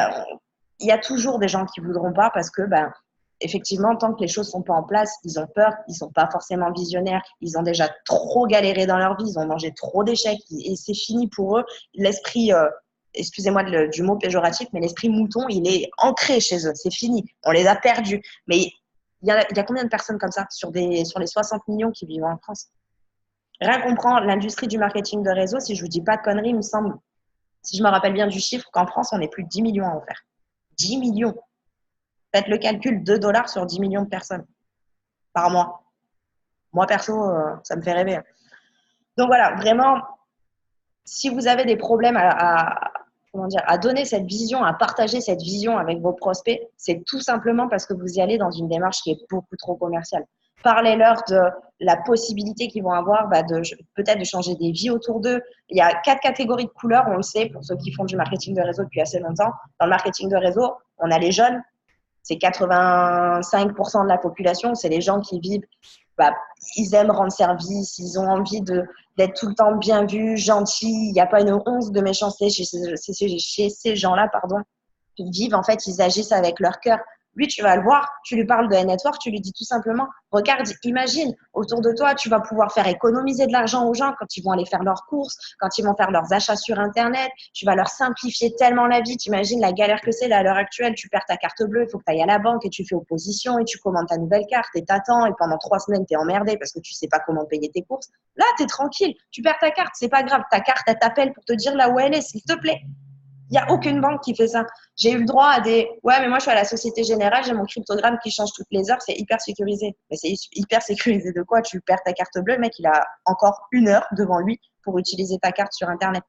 y a toujours des gens qui voudront pas parce que effectivement, tant que les choses sont pas en place, ils ont peur, ils sont pas forcément visionnaires, ils ont déjà trop galéré dans leur vie, ils ont mangé trop d'échecs et c'est fini pour eux. L'esprit, excusez-moi du mot péjoratif, mais l'esprit mouton, il est ancré chez eux, c'est fini, on les a perdus. Mais il y a combien de personnes comme ça sur les 60 millions qui vivent en France? Rien qu'on prend l'industrie du marketing de réseau, si je vous dis pas de conneries, il me semble, si je me rappelle bien du chiffre, qu'en France, on est plus de 10 millions à en faire. 10 millions. Faites le calcul, 2 $ sur 10 millions de personnes par mois. Moi, perso, ça me fait rêver. Donc voilà, vraiment, si vous avez des problèmes à donner cette vision, à partager cette vision avec vos prospects, c'est tout simplement parce que vous y allez dans une démarche qui est beaucoup trop commerciale. Parlez-leur de la possibilité qu'ils vont avoir peut-être de changer des vies autour d'eux. Il y a 4 catégories de couleurs, on le sait, pour ceux qui font du marketing de réseau depuis assez longtemps. Dans le marketing de réseau, on a les jeunes, c'est 85% de la population, c'est les gens qui vivent, ils aiment rendre service, ils ont envie d'être tout le temps bien vus, gentils, il n'y a pas une once de méchanceté chez ces gens-là, pardon. Ils vivent, en fait, ils agissent avec leur cœur. Lui, tu vas le voir, tu lui parles de N-Network, tu lui dis tout simplement, regarde, imagine, autour de toi, tu vas pouvoir faire économiser de l'argent aux gens quand ils vont aller faire leurs courses, quand ils vont faire leurs achats sur Internet, tu vas leur simplifier tellement la vie, t'imagines la galère que c'est là à l'heure actuelle, tu perds ta carte bleue, il faut que tu ailles à la banque et tu fais opposition et tu commandes ta nouvelle carte et t'attends et pendant 3 semaines, tu es emmerdé parce que tu sais pas comment payer tes courses. Là, tu es tranquille, tu perds ta carte, c'est pas grave, ta carte, elle t'appelle pour te dire là où elle est, s'il te plaît. Il n'y a aucune banque qui fait ça. J'ai eu le droit à des… Ouais, mais moi, je suis à la Société Générale, j'ai mon cryptogramme qui change toutes les heures, c'est hyper sécurisé. Mais c'est hyper sécurisé de quoi? Tu perds ta carte bleue, le mec, il a encore 1 heure devant lui pour utiliser ta carte sur Internet.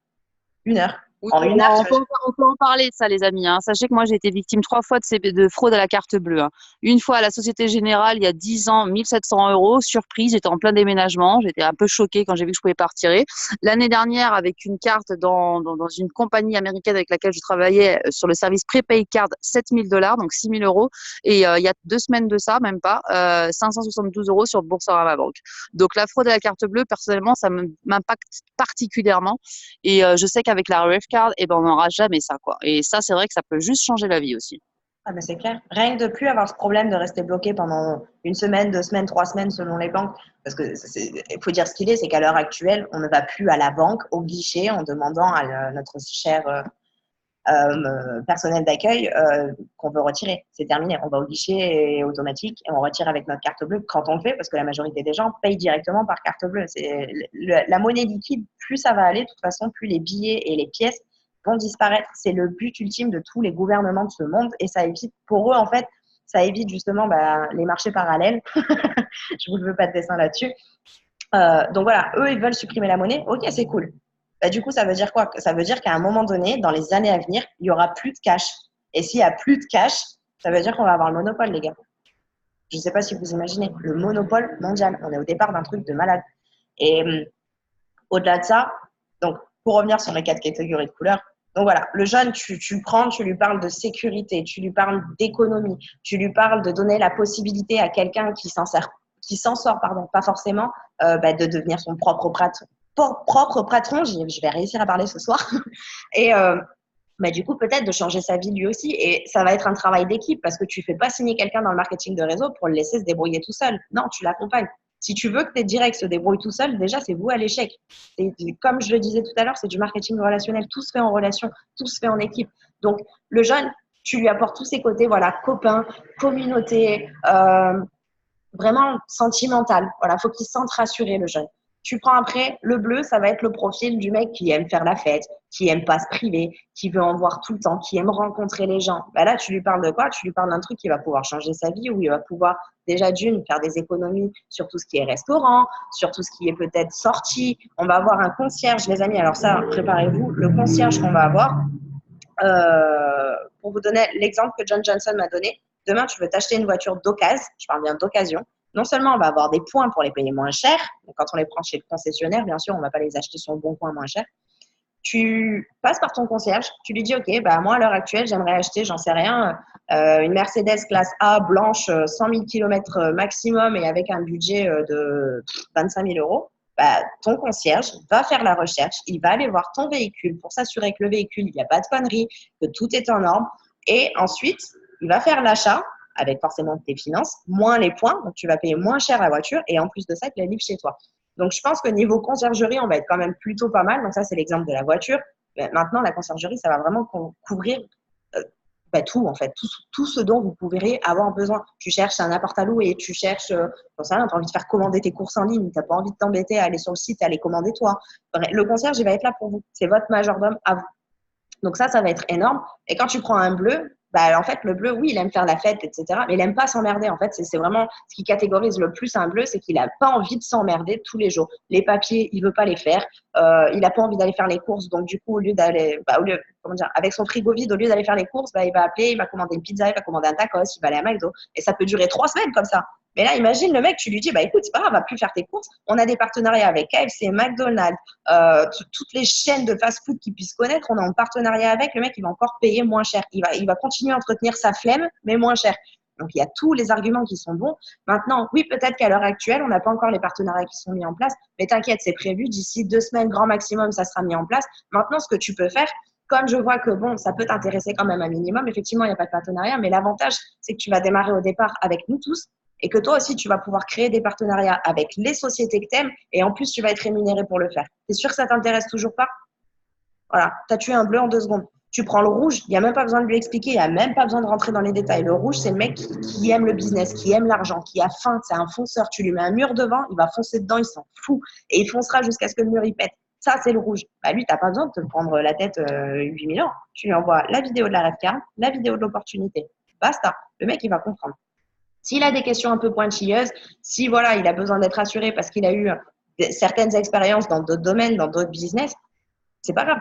1 heure. Oui, En 1 heure, on peut en parler de ça, les amis, hein. Sachez que moi, j'ai été victime 3 fois de fraude à la carte bleue, hein. Une fois à la Société Générale, il y a 10 ans, 1700 €. Surprise, j'étais en plein déménagement. J'étais un peu choquée quand j'ai vu que je pouvais pas retirer. L'année dernière, avec une carte dans une compagnie américaine avec laquelle je travaillais sur le service Prepaid Card, 7000 $, donc 6000 €. Et il y a 2 semaines de ça, même pas, 572 € sur Boursorama Banque. Donc la fraude à la carte bleue, personnellement, ça m'impacte particulièrement. Et je sais qu'avec la Card, on n'aura jamais ça, quoi. Et ça, c'est vrai que ça peut juste changer la vie aussi. Ah ben c'est clair. Rien que de plus avoir ce problème de rester bloqué pendant 1 semaine, 2 semaines, 3 semaines selon les banques. Parce que il faut dire ce qu'il est, c'est qu'à l'heure actuelle, on ne va plus à la banque, au guichet, en demandant à notre cher personnel d'accueil qu'on veut retirer. C'est terminé. On va au guichet automatique et on retire avec notre carte bleue quand on le fait, parce que la majorité des gens payent directement par carte bleue. C'est la monnaie liquide, plus ça va aller, de toute façon, plus les billets et les pièces vont disparaître. C'est le but ultime de tous les gouvernements de ce monde et ça évite, pour eux, en fait, ça évite justement les marchés parallèles. Je vous le veux pas de dessin là-dessus. Donc voilà, eux, ils veulent supprimer la monnaie. Ok, c'est cool. Du coup, ça veut dire quoi? Ça veut dire qu'à un moment donné, dans les années à venir, il n'y aura plus de cash. Et s'il n'y a plus de cash, ça veut dire qu'on va avoir le monopole, les gars. Je ne sais pas si vous imaginez, le monopole mondial. On est au départ d'un truc de malade. Et au-delà de ça, donc pour revenir sur les 4 catégories de couleurs, donc voilà, le jeune, tu le prends, tu lui parles de sécurité, tu lui parles d'économie, tu lui parles de donner la possibilité à quelqu'un qui s'en sort, pas forcément, de devenir son propre patron. Je vais réussir à parler ce soir. Et du coup, peut-être de changer sa vie lui aussi. Et ça va être un travail d'équipe parce que tu ne fais pas signer quelqu'un dans le marketing de réseau pour le laisser se débrouiller tout seul. Non, tu l'accompagnes. Si tu veux que tes directs se débrouillent tout seul, déjà, c'est vous à l'échec. Et comme je le disais tout à l'heure, c'est du marketing relationnel. Tout se fait en relation, tout se fait en équipe. Donc, le jeune, tu lui apportes tous ses côtés, voilà, copain, communauté, vraiment sentimental. Voilà, faut qu'il se sente rassuré, le jeune. Tu prends après le bleu, ça va être le profil du mec qui aime faire la fête, qui aime pas se priver, qui veut en voir tout le temps, qui aime rencontrer les gens. Bah là, tu lui parles de quoi? Tu lui parles d'un truc qui va pouvoir changer sa vie, où il va pouvoir déjà d'une faire des économies sur tout ce qui est restaurant, sur tout ce qui est peut-être sortie. On va avoir un concierge, les amis. Alors ça, préparez-vous, le concierge qu'on va avoir. Pour vous donner l'exemple que John Johnson m'a donné, demain, tu veux t'acheter une voiture d'occasion, je parle bien d'occasion. Non seulement on va avoir des points pour les payer moins cher, donc quand on les prend chez le concessionnaire, bien sûr, on ne va pas les acheter sur le bon coin moins cher. Tu passes par ton concierge, tu lui dis, OK, bah moi, à l'heure actuelle, j'aimerais acheter, j'en sais rien, une Mercedes classe A blanche, 100 000 km maximum et avec un budget de 25 000 euros. Bah, ton concierge va faire la recherche, il va aller voir ton véhicule pour s'assurer que le véhicule, il n'y a pas de conneries, que tout est en ordre. Et ensuite, il va faire l'achat avec forcément tes finances, moins les points, donc tu vas payer moins cher la voiture et en plus de ça, tu la livres chez toi. Donc, je pense que niveau conciergerie, on va être quand même plutôt pas mal. Donc, ça, c'est l'exemple de la voiture. Mais maintenant, la conciergerie, ça va vraiment couvrir tout, en fait, tout ce dont vous pourriez avoir besoin. Tu cherches un appart à louer, tu cherches, tu as envie de faire commander tes courses en ligne, tu n'as pas envie de t'embêter à aller sur le site, à les commander toi. Bref, le concierge, il va être là pour vous. C'est votre majordome à vous. Donc, ça va être énorme. Et quand tu prends un bleu, bah, en fait, le bleu, oui, il aime faire la fête, etc. Mais il n'aime pas s'emmerder. En fait, c'est vraiment ce qui catégorise le plus un bleu, c'est qu'il n'a pas envie de s'emmerder tous les jours. Les papiers, il ne veut pas les faire. Il n'a pas envie d'aller faire les courses. Donc, du coup, au lieu d'aller, avec son frigo vide, au lieu d'aller faire les courses, il va appeler, il va commander une pizza, il va commander un tacos, il va aller à McDo. Et ça peut durer 3 semaines comme ça. Mais là, imagine le mec, tu lui dis, écoute, c'est pas grave, on va plus faire tes courses. On a des partenariats avec KFC, McDonald's, toutes les chaînes de fast-food qu'ils puissent connaître. On est en partenariat avec. Le mec, il va encore payer moins cher. Il va continuer à entretenir sa flemme, mais moins cher. Donc, il y a tous les arguments qui sont bons. Maintenant, oui, peut-être qu'à l'heure actuelle, on n'a pas encore les partenariats qui sont mis en place. Mais t'inquiète, c'est prévu. D'ici 2 semaines, grand maximum, ça sera mis en place. Maintenant, ce que tu peux faire, comme je vois que ça peut t'intéresser quand même un minimum, effectivement, il n'y a pas de partenariat, mais l'avantage, c'est que tu vas démarrer au départ avec nous tous et que toi aussi, tu vas pouvoir créer des partenariats avec les sociétés que tu aimes et en plus, tu vas être rémunéré pour le faire. T'es sûr que ça t'intéresse toujours pas? Voilà, tu as tué un bleu en 2 secondes. Tu prends le rouge, il n'y a même pas besoin de lui expliquer, il n'y a même pas besoin de rentrer dans les détails. Le rouge, c'est le mec qui aime le business, qui aime l'argent, qui a faim, c'est un fonceur. Tu lui mets un mur devant, il va foncer dedans, il s'en fout. Et il foncera jusqu'à ce que le mur, il pète. Ça, c'est le rouge. Bah, lui, tu n'as pas besoin de te prendre la tête 8000 ans. Tu lui envoies la vidéo de la rêve 40, la vidéo de l'opportunité. Basta. Le mec, il va comprendre. S'il a des questions un peu pointilleuses, si voilà, il a besoin d'être assuré parce qu'il a eu certaines expériences dans d'autres domaines, dans d'autres business, c'est pas grave.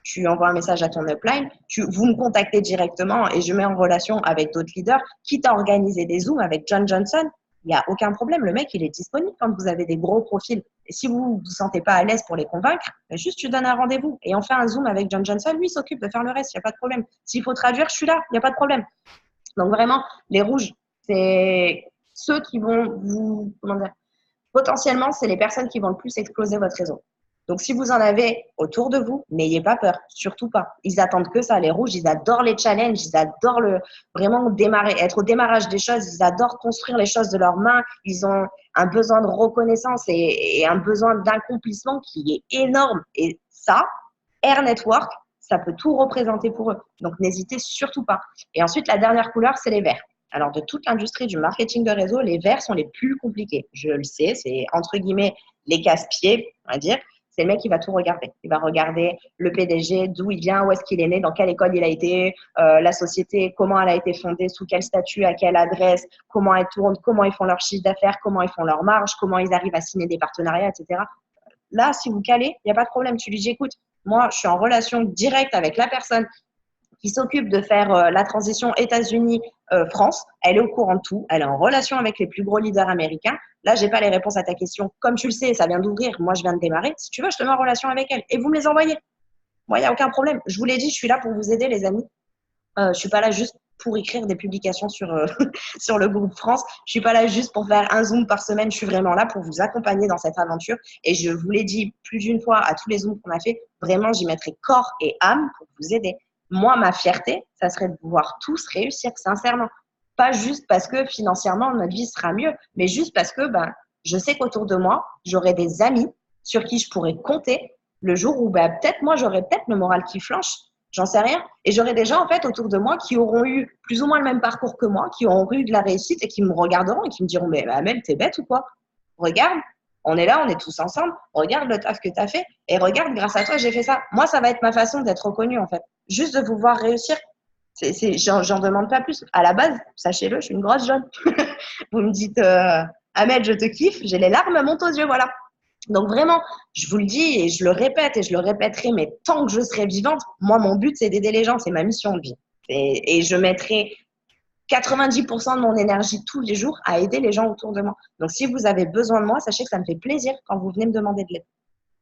Tu envoies un message à ton upline, vous me contactez directement et je mets en relation avec d'autres leaders. Quitte à organiser des Zooms avec John Johnson, il n'y a aucun problème. Le mec, il est disponible quand vous avez des gros profils. Et si vous ne vous sentez pas à l'aise pour les convaincre, juste tu donnes un rendez-vous et on fait un Zoom avec John Johnson. Lui, il s'occupe de faire le reste, il n'y a pas de problème. S'il faut traduire, je suis là, il n'y a pas de problème. Donc vraiment, les rouges, c'est ceux qui vont vous, potentiellement, c'est les personnes qui vont le plus exploser votre réseau. Donc, si vous en avez autour de vous, n'ayez pas peur, surtout pas. Ils attendent que ça. Les rouges, ils adorent les challenges, ils adorent vraiment démarrer, être au démarrage des choses, ils adorent construire les choses de leurs mains. Ils ont un besoin de reconnaissance et un besoin d'accomplissement qui est énorme. Et ça, Air Network, ça peut tout représenter pour eux. Donc, n'hésitez surtout pas. Et ensuite, la dernière couleur, c'est les verts. Alors, de toute l'industrie du marketing de réseau, les verts sont les plus compliqués. Je le sais, c'est entre guillemets les casse-pieds, on va dire. C'est le mec qui va tout regarder. Il va regarder le PDG, d'où il vient, où est-ce qu'il est né, dans quelle école il a été, la société, comment elle a été fondée, sous quel statut, à quelle adresse, comment elle tourne, comment ils font leur chiffre d'affaires, comment ils font leur marge, comment ils arrivent à signer des partenariats, etc. Là, si vous calez, il n'y a pas de problème. Tu lui dis, écoute, moi, je suis en relation directe avec la personne qui s'occupe de faire la transition États-Unis-France. Elle est au courant de tout. Elle est en relation avec les plus gros leaders américains. Là, je n'ai pas les réponses à ta question. Comme tu le sais, ça vient d'ouvrir. Moi, je viens de démarrer. Si tu veux, je te mets en relation avec elle. Et vous me les envoyez. Moi, il n'y a aucun problème. Je vous l'ai dit, je suis là pour vous aider, les amis. Je ne suis pas là juste pour écrire des publications sur le groupe France. Je ne suis pas là juste pour faire un Zoom par semaine. Je suis vraiment là pour vous accompagner dans cette aventure. Et je vous l'ai dit plus d'une fois à tous les Zooms qu'on a fait, vraiment, j'y mettrai corps et âme pour vous aider. Moi, ma fierté, ça serait de pouvoir tous réussir, sincèrement. Pas juste parce que financièrement, notre vie sera mieux, mais juste parce que je sais qu'autour de moi, j'aurai des amis sur qui je pourrais compter le jour où peut-être moi, j'aurai peut-être le moral qui flanche, j'en sais rien. Et j'aurai des gens en fait autour de moi qui auront eu plus ou moins le même parcours que moi, qui auront eu de la réussite et qui me regarderont et qui me diront « Mais Amel, t'es bête ou quoi? Regarde, On est là, on est tous ensemble. Regarde le taf que tu as fait et regarde, grâce à toi, j'ai fait ça. Moi, ça va être ma façon d'être reconnue, en fait. Juste de vous voir réussir. J'en demande pas plus. À la base, sachez-le, je suis une grosse jeune. Vous me dites, Amel, je te kiffe, j'ai les larmes montent aux yeux, voilà. Donc vraiment, je vous le dis et je le répète et je le répéterai, mais tant que je serai vivante, moi, mon but, c'est d'aider les gens, c'est ma mission de vie. Et je mettrai 90% de mon énergie tous les jours à aider les gens autour de moi. Donc, si vous avez besoin de moi, sachez que ça me fait plaisir quand vous venez me demander de l'aide.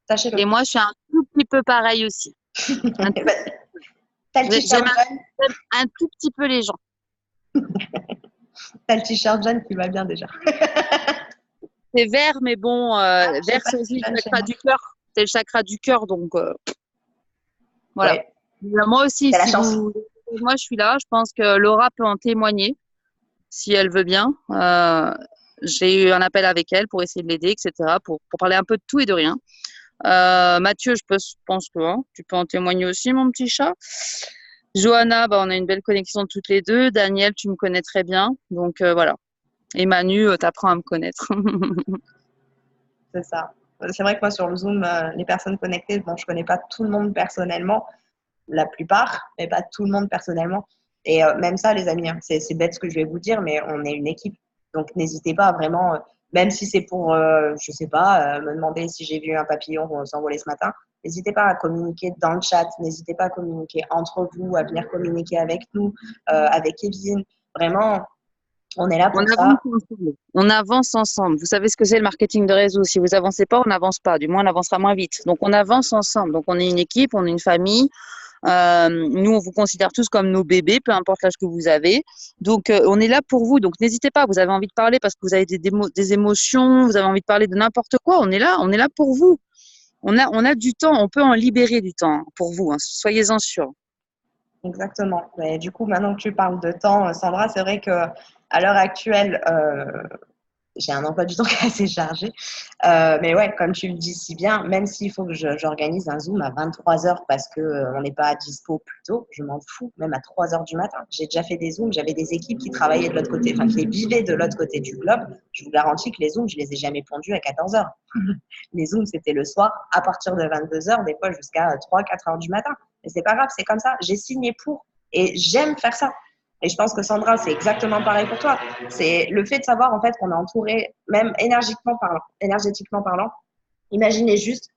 Sachez-le. Et moi, je suis un tout petit peu pareil aussi. Un tout- T'as le t-shirt jaune. J'aime un tout petit peu les gens. T'as le t-shirt jaune qui va bien déjà. C'est vert, mais bon, vert, c'est aussi le chakra du cœur. C'est le chakra du cœur, donc voilà. Ouais. Moi aussi, T'as la si chance. moi je suis là, je pense que Laura peut en témoigner si elle veut bien. J'ai eu un appel avec elle pour essayer de l'aider, etc., pour parler un peu de tout et de rien. Mathieu, je pense que hein, tu peux en témoigner aussi, mon petit chat. Johanna, on a une belle connexion toutes les deux. Daniel, tu me connais très bien, donc voilà. Et Manu, t'apprends à me connaître. C'est ça. C'est vrai que moi, sur le Zoom, les personnes connectées, bon, je connais pas tout le monde personnellement, la plupart, mais pas tout le monde personnellement. Et même ça, les amis, hein, c'est bête ce que je vais vous dire, mais on est une équipe. Donc, n'hésitez pas à vraiment, même si c'est pour, je sais pas, me demander si j'ai vu un papillon s'envoler ce matin, n'hésitez pas à communiquer dans le chat, n'hésitez pas à communiquer entre vous, à venir communiquer avec nous, avec Evelyne. Vraiment, on est là pour ça. On avance ensemble. Vous savez ce que c'est le marketing de réseau. Si vous avancez pas, on n'avance pas. Du moins, on avancera moins vite. Donc, on avance ensemble. Donc, on est une équipe, on est une famille. Nous, on vous considère tous comme nos bébés, peu importe l'âge que vous avez. Donc, on est là pour vous. Donc, n'hésitez pas. Vous avez envie de parler parce que vous avez des émotions, vous avez envie de parler de n'importe quoi. On est là pour vous. On a du temps. On peut en libérer du temps pour vous. Hein. Soyez-en sûrs. Exactement. Mais du coup, maintenant que tu parles de temps, Sandra, c'est vrai que à l'heure actuelle, j'ai un emploi du temps qui est assez chargé. Mais ouais, comme tu le dis si bien, même s'il faut que j'organise un Zoom à 23 heures parce qu'on n'est pas à dispo plus tôt, je m'en fous, même à 3 heures du matin. J'ai déjà fait des Zooms, j'avais des équipes qui travaillaient de l'autre côté, enfin qui vivaient de l'autre côté du globe. Je vous garantis que les Zooms, je les ai jamais pondus à 14 heures. Les Zooms, c'était le soir à partir de 22 heures, des fois jusqu'à 3-4 heures du matin. Mais c'est pas grave, c'est comme ça. J'ai signé pour et j'aime faire ça. Et je pense que Sandra, c'est exactement pareil pour toi. C'est le fait de savoir en fait qu'on est entouré, même énergétiquement parlant. Imaginez juste,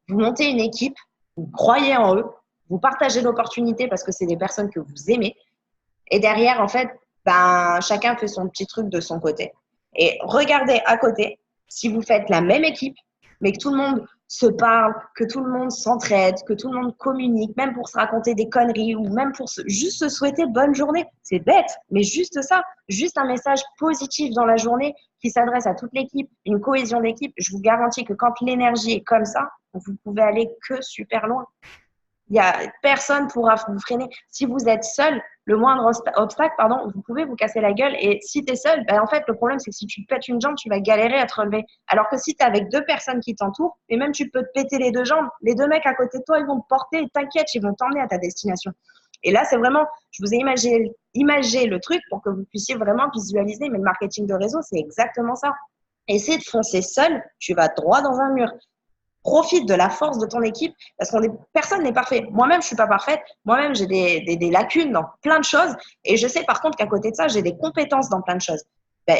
vous montez une équipe, vous croyez en eux, vous partagez l'opportunité parce que c'est des personnes que vous aimez. Et derrière, en fait, chacun fait son petit truc de son côté. Et regardez à côté, si vous faites la même équipe, mais que tout le monde se parle, que tout le monde s'entraide, que tout le monde communique, même pour se raconter des conneries ou même pour juste se souhaiter bonne journée. C'est bête, mais juste ça, juste un message positif dans la journée qui s'adresse à toute l'équipe, une cohésion d'équipe. Je vous garantis que quand l'énergie est comme ça, vous pouvez aller que super loin. Personne pourra vous freiner. Si vous êtes seul, le moindre obstacle, vous pouvez vous casser la gueule. Et si tu es seul, en fait, le problème, c'est que si tu te pètes une jambe, tu vas galérer à te relever. Alors que si tu es avec deux personnes qui t'entourent, et même tu peux te péter les deux jambes, les deux mecs à côté de toi, ils vont te porter, t'inquiète, ils vont t'emmener à ta destination. Et là, c'est vraiment, je vous ai imagé le truc pour que vous puissiez vraiment visualiser. Mais le marketing de réseau, c'est exactement ça. Essayer de foncer seul, tu vas droit dans un mur. Profite de la force de ton équipe parce personne n'est parfait. Moi-même, je suis pas parfaite. Moi-même, j'ai des lacunes dans plein de choses. Et je sais par contre qu'à côté de ça, j'ai des compétences dans plein de choses.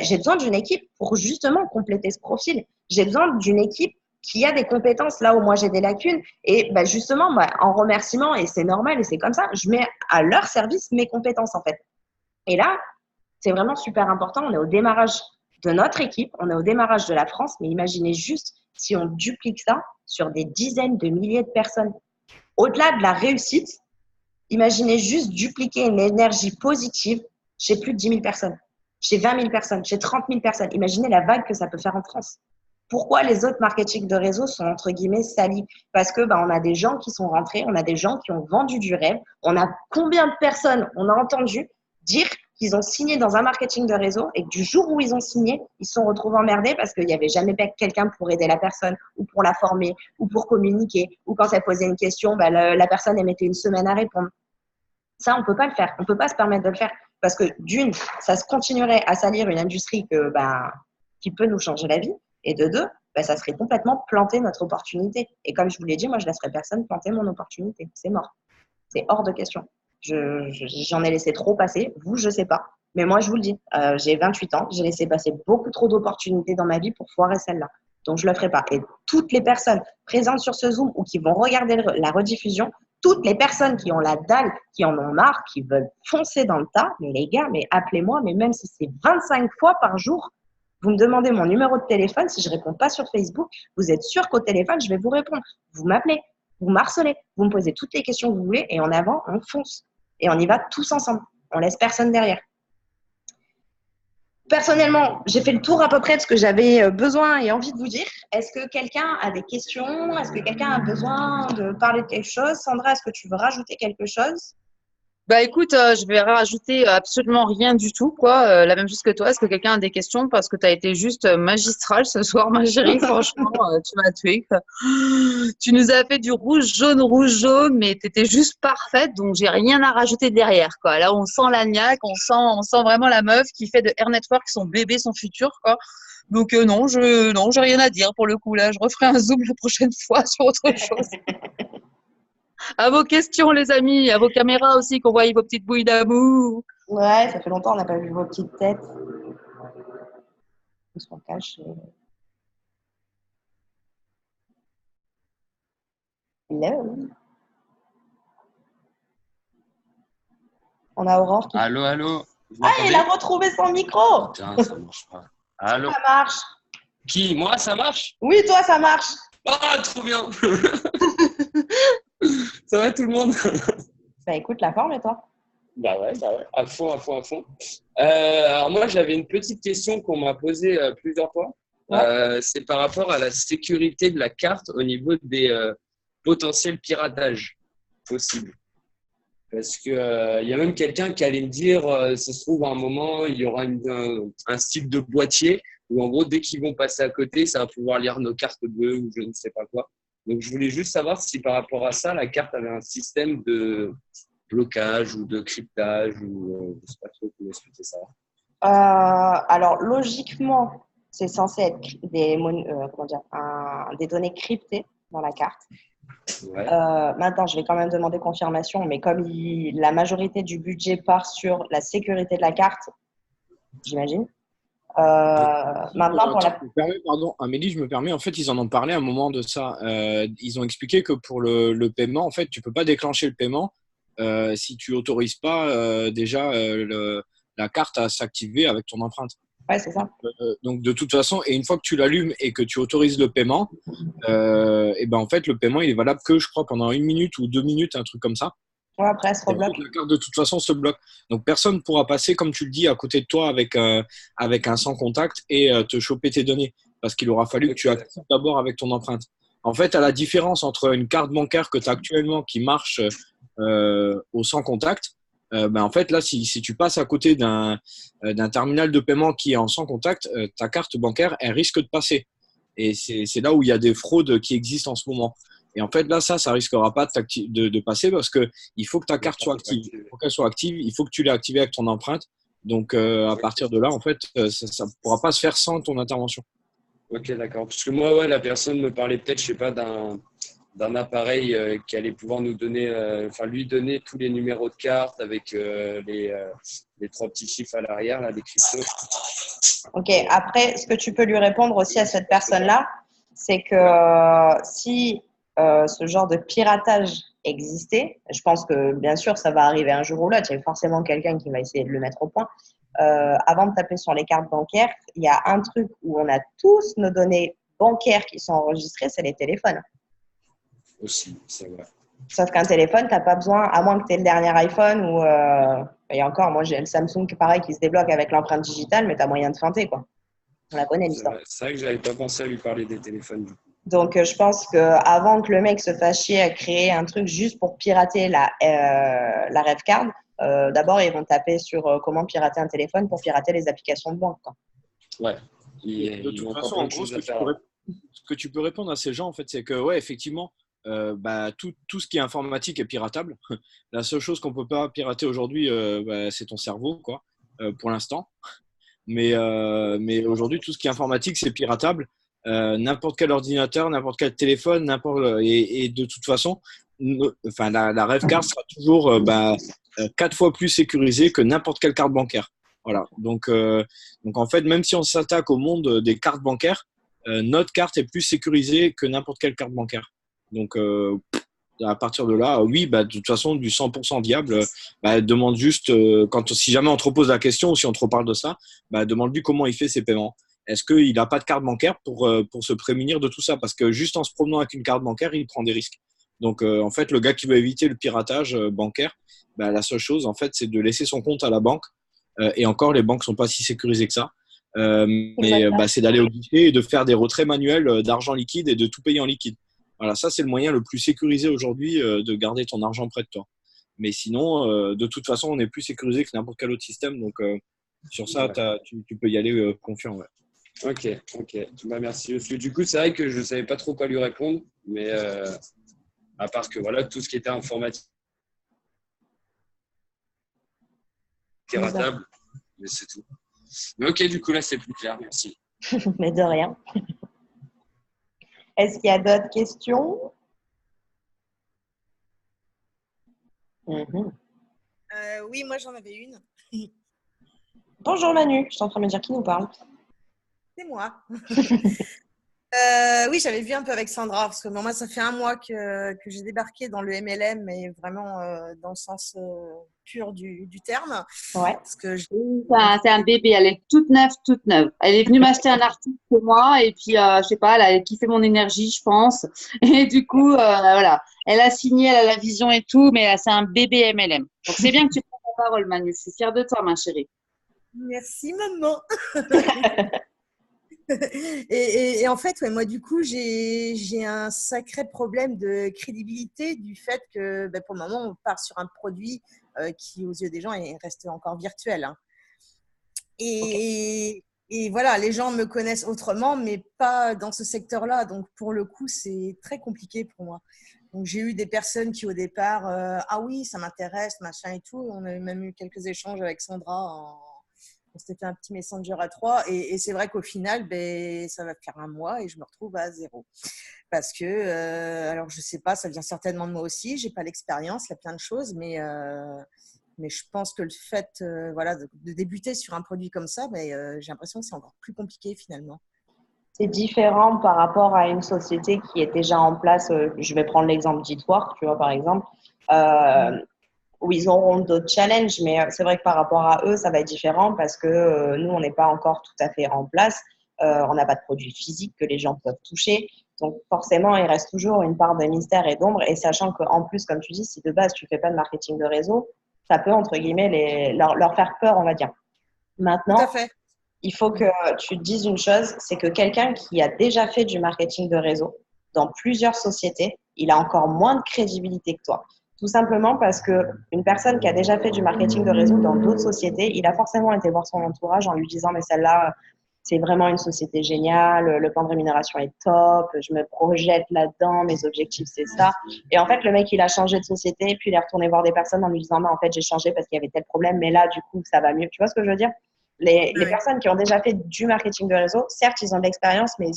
J'ai besoin d'une équipe pour justement compléter ce profil. J'ai besoin d'une équipe qui a des compétences là où moi j'ai des lacunes. Et justement, en remerciement, et c'est normal et c'est comme ça, je mets à leur service mes compétences en fait. Et là, c'est vraiment super important. On est au démarrage de notre équipe, on est au démarrage de la France, mais imaginez juste si on duplique ça sur des dizaines de milliers de personnes. Au-delà de la réussite, imaginez juste dupliquer une énergie positive chez plus de 10 000 personnes, chez 20 000 personnes, chez 30 000 personnes. Imaginez la vague que ça peut faire en France. Pourquoi les autres marketing de réseau sont entre guillemets salis? Parce que on a des gens qui sont rentrés, on a des gens qui ont vendu du rêve. On a combien de personnes on a entendu dire qu'ils ont signé dans un marketing de réseau et que du jour où ils ont signé, ils se sont retrouvés emmerdés parce qu'il n'y avait jamais quelqu'un pour aider la personne ou pour la former ou pour communiquer ou quand elle posait une question, la personne elle mettait une semaine à répondre. Ça, on ne peut pas le faire. On ne peut pas se permettre de le faire parce que ça se continuerait à salir une industrie qui peut nous changer la vie. Et de deux, ben, ça serait complètement planter notre opportunité. Et comme je vous l'ai dit, moi, je ne laisserai personne planter mon opportunité. C'est mort. C'est hors de question. J'en ai laissé trop passer. Vous, je ne sais pas. Mais moi, je vous le dis, j'ai 28 ans. J'ai laissé passer beaucoup trop d'opportunités dans ma vie pour foirer celle-là. Donc, je ne le ferai pas. Et toutes les personnes présentes sur ce Zoom ou qui vont regarder la rediffusion, toutes les personnes qui ont la dalle, qui en ont marre, qui veulent foncer dans le tas, mais les gars, mais appelez-moi, mais même si c'est 25 fois par jour, vous me demandez mon numéro de téléphone. Si je ne réponds pas sur Facebook, vous êtes sûr qu'au téléphone, je vais vous répondre. Vous m'appelez, vous m'harcelez, vous me posez toutes les questions que vous voulez et en avant, on fonce. Et on y va tous ensemble. On laisse personne derrière. Personnellement, j'ai fait le tour à peu près de ce que j'avais besoin et envie de vous dire. Est-ce que quelqu'un a des questions? Est-ce que quelqu'un a besoin de parler de quelque chose? Sandra, est-ce que tu veux rajouter quelque chose? Bah écoute, je vais rajouter absolument rien du tout, quoi. La même chose que toi. Est-ce que quelqu'un a des questions? Parce que tu as été juste magistrale ce soir, ma chérie. Franchement, tu m'as tuée, quoi. Tu nous as fait du rouge, jaune, mais tu étais juste parfaite, donc j'ai rien à rajouter derrière, quoi. Là, on sent la niaque, on sent vraiment la meuf qui fait de Air Network son bébé, son futur, quoi. Donc non, j'ai rien à dire pour le coup là. Je referai un zoom la prochaine fois sur autre chose. À vos questions, les amis, à vos caméras aussi, qu'on voit vos petites bouilles d'amour. Ouais, ça fait longtemps qu'on n'a pas vu vos petites têtes. On se cache. Hello. On a Aurore qui... Allô, allô. Ah, il a retrouvé son micro. Putain, ça marche pas. Allô. Ça marche. Qui? Moi, ça marche? Oui, toi, ça marche. Ah, trop bien. Ça va tout le monde? Bah écoute, la forme et toi? Bah ouais, à fond, à fond, à fond. Alors moi, j'avais une petite question qu'on m'a posée plusieurs fois. Ouais. C'est par rapport à la sécurité de la carte au niveau des potentiels piratages possibles. Parce que il y a même quelqu'un qui allait me dire, ça se trouve à un moment, il y aura un style de boîtier où en gros, dès qu'ils vont passer à côté, ça va pouvoir lire nos cartes bleues ou je ne sais pas quoi. Donc, je voulais juste savoir si par rapport à ça, la carte avait un système de blocage ou de cryptage ou je ne sais pas trop comment expliquer ça. Alors, logiquement, c'est censé être des données cryptées dans la carte. Ouais. Maintenant, je vais quand même demander confirmation, mais comme la majorité du budget part sur la sécurité de la carte, j'imagine. Maintenant, pour la... Pardon, Amélie, je me permets. En fait, ils en ont parlé à un moment de ça. Ils ont expliqué que pour le paiement, en fait, tu peux pas déclencher le paiement si tu autorises pas déjà la carte à s'activer avec ton empreinte. Ouais, c'est ça. Donc, de toute façon, et une fois que tu l'allumes et que tu autorises le paiement, et ben en fait, le paiement, il est valable que, je crois, pendant 1 minute ou 2 minutes, un truc comme ça. Ouais, après, elle se Et en rebloque. fait, la carte, de toute façon, se bloque. Donc, personne ne pourra passer, comme tu le dis, à côté de toi avec un sans contact et te choper tes données. Parce qu'il aura fallu que tu actives d'abord avec ton empreinte. En fait, à la différence entre une carte bancaire que tu as actuellement qui marche au sans contact, ben en fait, là, si tu passes à côté d'un terminal de paiement qui est en sans contact, ta carte bancaire, elle risque de passer. Et c'est là où il y a des fraudes qui existent en ce moment. Et en fait, là, ça risquera pas de passer parce que il faut que ta carte soit active. Il faut qu'elle soit active. Il faut que tu l'aies activée avec ton empreinte. Donc, à partir de là, en fait, ça ne pourra pas se faire sans ton intervention. Ok, d'accord. Parce que moi, ouais, la personne me parlait peut-être, je sais pas, d'un appareil qui allait pouvoir nous donner, lui donner tous les numéros de carte avec les 3 petits chiffres à l'arrière, là, des cryptos. Ok, après, ce que tu peux lui répondre aussi à cette personne-là, c'est que si ce genre de piratage existait, je pense que bien sûr, ça va arriver un jour ou l'autre, il y a forcément quelqu'un qui va essayer de le mettre au point. Avant de taper sur les cartes bancaires, il y a un truc où on a tous nos données bancaires qui sont enregistrées, c'est les téléphones. Aussi, c'est vrai. Sauf qu'un téléphone, tu n'as pas besoin, à moins que tu aies le dernier iPhone ou… et encore, moi j'ai le Samsung pareil qui se débloque avec l'empreinte digitale, mais tu as moyen de feinter, quoi. On la connaît l'histoire. C'est vrai que j'avais pas pensé à lui parler des téléphones. Donc je pense qu'avant que le mec se fasse chier à créer un truc juste pour pirater la RevCard, d'abord ils vont taper sur comment pirater un téléphone pour pirater les applications de banque, quoi. Ouais. De toute façon, en gros, ce que tu peux répondre à ces gens, en fait, c'est que, ouais, effectivement, tout ce qui est informatique est piratable. La seule chose qu'on peut pas pirater aujourd'hui, c'est ton cerveau, quoi, pour l'instant. Mais aujourd'hui, tout ce qui est informatique, c'est piratable. n'importe quel ordinateur, n'importe quel téléphone, et de toute façon, la Revcard sera toujours 4 fois plus sécurisée que n'importe quelle carte bancaire. Voilà. Donc en fait, même si on s'attaque au monde des cartes bancaires, notre carte est plus sécurisée que n'importe quelle carte bancaire. Donc à partir de là, oui, de toute façon, du 100% viable, demande juste, si jamais on te repose la question ou si on te reparle de ça, demande-lui comment il fait ses paiements. Est-ce qu'il n'a pas de carte bancaire pour se prémunir de tout ça? Parce que juste en se promenant avec une carte bancaire, il prend des risques. Donc, en fait, le gars qui veut éviter le piratage bancaire, la seule chose, en fait, c'est de laisser son compte à la banque. Et encore, les banques ne sont pas si sécurisées que ça. Mais c'est d'aller au guichet et de faire des retraits manuels d'argent liquide et de tout payer en liquide. Voilà, ça, c'est le moyen le plus sécurisé aujourd'hui de garder ton argent près de toi. Mais sinon, de toute façon, on est plus sécurisé que n'importe quel autre système. Donc, sur ça, tu peux y aller confiant. Ouais. Ok. Merci. Parce que du coup, c'est vrai que je ne savais pas trop quoi lui répondre. Mais à part que voilà, tout ce qui était informatique, piratable, mais c'est tout. Mais ok, du coup, là, c'est plus clair. Merci. Mais de rien. Est-ce qu'il y a d'autres questions? Oui, moi j'en avais une. Bonjour Manu, je suis en train de me dire qui nous parle. C'est moi. Oui, j'avais vu un peu avec Sandra, parce que moi, ça fait un mois que j'ai débarqué dans le MLM, mais vraiment dans le sens pur du terme. Ouais. Parce que c'est un bébé, elle est toute neuve. Elle est venue m'acheter un article pour moi, et puis, je sais pas, elle a kiffé mon énergie, je pense. Et du coup, voilà, elle a signé, elle a la vision et tout, mais c'est un bébé MLM. Donc, c'est bien que tu prennes la parole, Manu. Je suis fière de toi, ma chérie. Merci, maman. Et en fait, moi, du coup, j'ai un sacré problème de crédibilité du fait que, pour le moment, on part sur un produit qui, aux yeux des gens, reste encore virtuel. Hein. Et voilà, les gens me connaissent autrement, mais pas dans ce secteur-là. Donc, pour le coup, c'est très compliqué pour moi. Donc, j'ai eu des personnes qui, au départ, ah oui, ça m'intéresse, machin et tout. On a même eu quelques échanges avec Sandra on s'était fait un petit messenger à 3 et c'est vrai qu'au final, ça va faire un mois et je me retrouve à 0. Parce que, alors je sais pas, ça vient certainement de moi aussi, j'ai pas l'expérience, il y a plein de choses, mais je pense que le fait de débuter sur un produit comme ça, j'ai l'impression que c'est encore plus compliqué finalement. C'est différent par rapport à une société qui est déjà en place. Je vais prendre l'exemple d'Eatwork, tu vois, par exemple. Où ils auront d'autres challenges, mais c'est vrai que par rapport à eux, ça va être différent parce que nous, on n'est pas encore tout à fait en place. On n'a pas de produits physiques que les gens peuvent toucher. Donc, forcément, il reste toujours une part de mystère et d'ombre. Et sachant qu'en plus, comme tu dis, si de base, tu ne fais pas de marketing de réseau, ça peut, entre guillemets, leur faire peur, on va dire. Maintenant, tout à fait. Il faut que tu te dises une chose, c'est que quelqu'un qui a déjà fait du marketing de réseau dans plusieurs sociétés, il a encore moins de crédibilité que toi. Tout simplement parce qu'une personne qui a déjà fait du marketing de réseau dans d'autres sociétés, il a forcément été voir son entourage en lui disant « mais celle-là, c'est vraiment une société géniale, le plan de rémunération est top, je me projette là-dedans, mes objectifs, c'est ça. » Et en fait, le mec, il a changé de société, puis il est retourné voir des personnes en lui disant « mais en fait, j'ai changé parce qu'il y avait tel problème, mais là, du coup, ça va mieux. » Tu vois ce que je veux dire ? Les personnes qui ont déjà fait du marketing de réseau, certes, ils ont de l'expérience, mais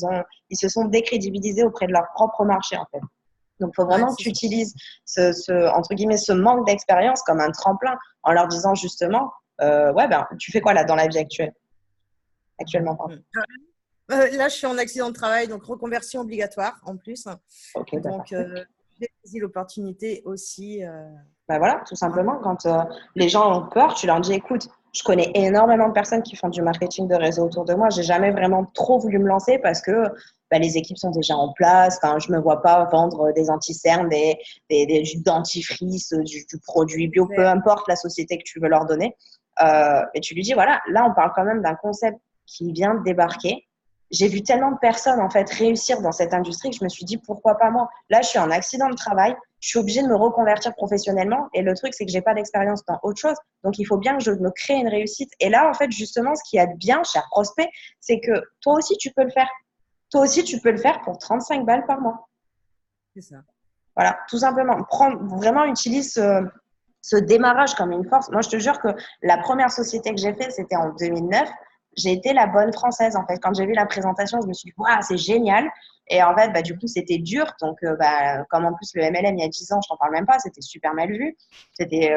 ils se sont décrédibilisés auprès de leur propre marché, en fait. Donc, il faut vraiment que tu utilises entre guillemets, ce manque d'expérience comme un tremplin en leur disant justement, tu fais quoi là dans la vie actuellement, pardon. Là, je suis en accident de travail, donc reconversion obligatoire en plus. Okay, donc, j'ai saisi l'opportunité aussi. Voilà, tout simplement, quand les gens ont peur, tu leur dis, écoute, je connais énormément de personnes qui font du marketing de réseau autour de moi. Je n'ai jamais vraiment trop voulu me lancer parce que les équipes sont déjà en place. Je ne me vois pas vendre des anti-cernes, du dentifrice, du produit bio, peu importe la société que tu veux leur donner. Et tu lui dis, voilà, là, on parle quand même d'un concept qui vient de débarquer. J'ai vu tellement de personnes en fait réussir dans cette industrie que je me suis dit, pourquoi pas moi? Là, je suis en accident de travail. Je suis obligée de me reconvertir professionnellement et le truc, c'est que j'ai pas d'expérience dans autre chose. Donc, il faut bien que je me crée une réussite. Et là, en fait, justement, ce qu'il y a de bien, cher prospect, c'est que toi aussi, tu peux le faire. Toi aussi, tu peux le faire pour 35 balles par mois. C'est ça. Voilà, tout simplement. Utilise ce démarrage comme une force. Moi, je te jure que la première société que j'ai fait, c'était en 2009. j'ai été la bonne française, en fait. Quand j'ai vu la présentation, je me suis dit, waouh, c'est génial. Et en fait, du coup, c'était dur. Donc, comme en plus le MLM, il y a 10 ans, je t'en parle même pas, c'était super mal vu. C'était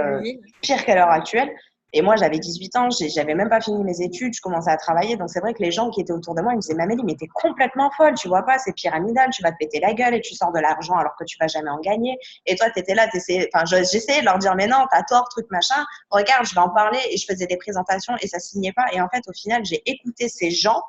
pire qu'à l'heure actuelle. Et moi, j'avais 18 ans, j'avais même pas fini mes études, je commençais à travailler. Donc, c'est vrai que les gens qui étaient autour de moi, ils me disaient, Mamélie, mais t'es complètement folle, tu vois pas, c'est pyramidal, tu vas te péter la gueule et tu sors de l'argent alors que tu vas jamais en gagner. Et toi, t'étais là, j'essayais de leur dire, mais non, t'as tort, truc, machin. Regarde, je vais en parler et je faisais des présentations et ça signait pas. Et en fait, au final, j'ai écouté ces gens,